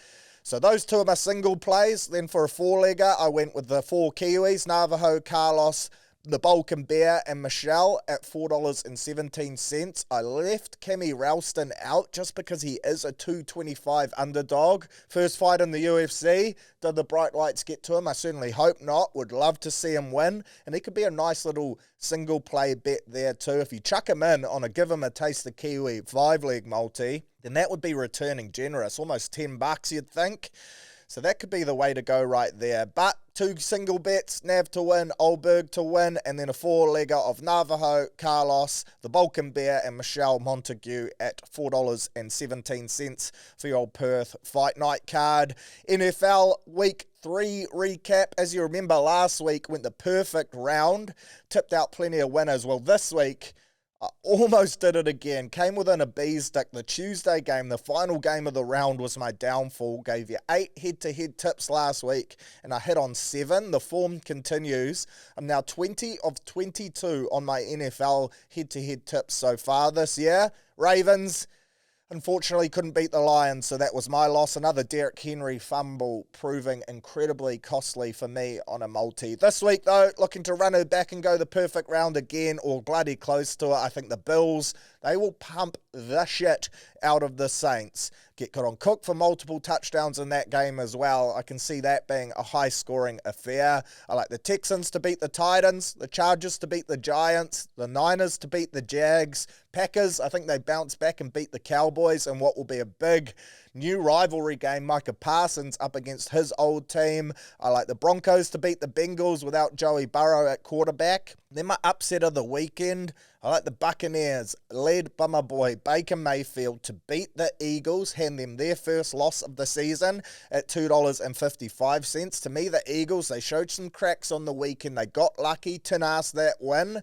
So those 2 are my single plays. Then for a 4-legger, I went with the 4 Kiwis, Navajo, Carlos, the Balkan Bear and Michelle at $4.17. I left Cammy Ralston out just because he is a 225 underdog. First fight in the UFC. Did the bright lights get to him? I certainly hope not. Would love to see him win. And he could be a nice little single play bet there too. If you chuck him in on a give him a taste of Kiwi 5-leg multi, then that would be returning generous. Almost $10 you'd think. So that could be the way to go right there. But 2 single bets, Nav to win, Oldberg to win, and then a 4-legger of Navajo, Carlos, the Balkan Bear, and Michelle Montague at $4.17 for your old Perth fight night card. NFL Week 3 recap. As you remember, last week went the perfect round. Tipped out plenty of winners. Well, this week, I almost did it again. Came within a bee's dick. The Tuesday game, the final game of the round, was my downfall. Gave you 8 head-to-head tips last week, and I hit on 7. The form continues. I'm now 20 of 22 on my NFL head-to-head tips so far this year. Ravens, unfortunately, couldn't beat the Lions, so that was my loss. Another Derrick Henry fumble proving incredibly costly for me on a multi. This week, though, looking to run it back and go the perfect round again, or bloody close to it. I think the Bills, they will pump the shit out of the Saints. Get good on Cook for multiple touchdowns in that game as well. I can see that being a high-scoring affair. I like the Texans to beat the Titans, the Chargers to beat the Giants, the Niners to beat the Jags, Packers, I think they bounce back and beat the Cowboys in what will be a big new rivalry game. Micah Parsons up against his old team. I like the Broncos to beat the Bengals without Joey Burrow at quarterback. Then my upset of the weekend, I like the Buccaneers, led by my boy Baker Mayfield, to beat the Eagles, hand them their first loss of the season at $2.55. To me, the Eagles, they showed some cracks on the weekend. They got lucky to nast that win.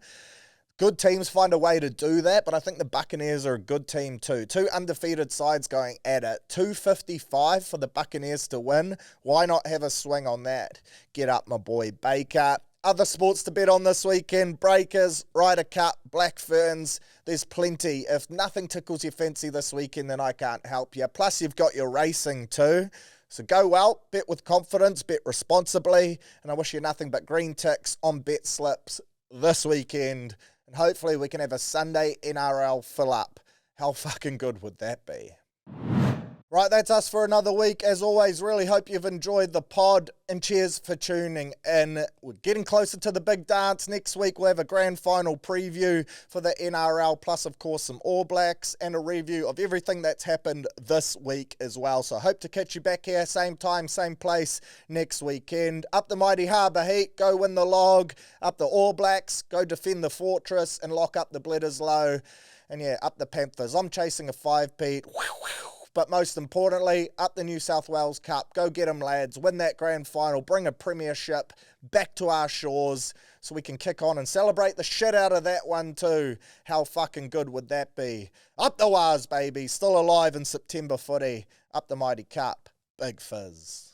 Good teams find a way to do that, but I think the Buccaneers are a good team too. 2 undefeated sides going at it. $2.55 for the Buccaneers to win. Why not have a swing on that? Get up, my boy Baker. Other sports to bet on this weekend: Breakers, Ryder Cup, Black Ferns. There's plenty. If nothing tickles your fancy this weekend, then I can't help you. Plus, you've got your racing too. So go well, bet with confidence, bet responsibly, and I wish you nothing but green ticks on bet slips this weekend. And hopefully we can have a Sunday NRL fill up. How fucking good would that be? Right, that's us for another week. As always, really hope you've enjoyed the pod, and cheers for tuning in. We're getting closer to the big dance. Next week we'll have a grand final preview for the NRL, plus of course some All Blacks, and a review of everything that's happened this week as well. So I hope to catch you back here, same time, same place next weekend. Up the mighty Harbour Heat, go win the log. Up the All Blacks, go defend the fortress and lock up the Bledisloe. And yeah, up the Panthers. I'm chasing a 5-peat. But most importantly, up the New South Wales Cup. Go get them, lads. Win that grand final. Bring a premiership back to our shores so we can kick on and celebrate the shit out of that one too. How fucking good would that be? Up the Wars, baby. Still alive in September footy. Up the mighty Cup. Big fizz.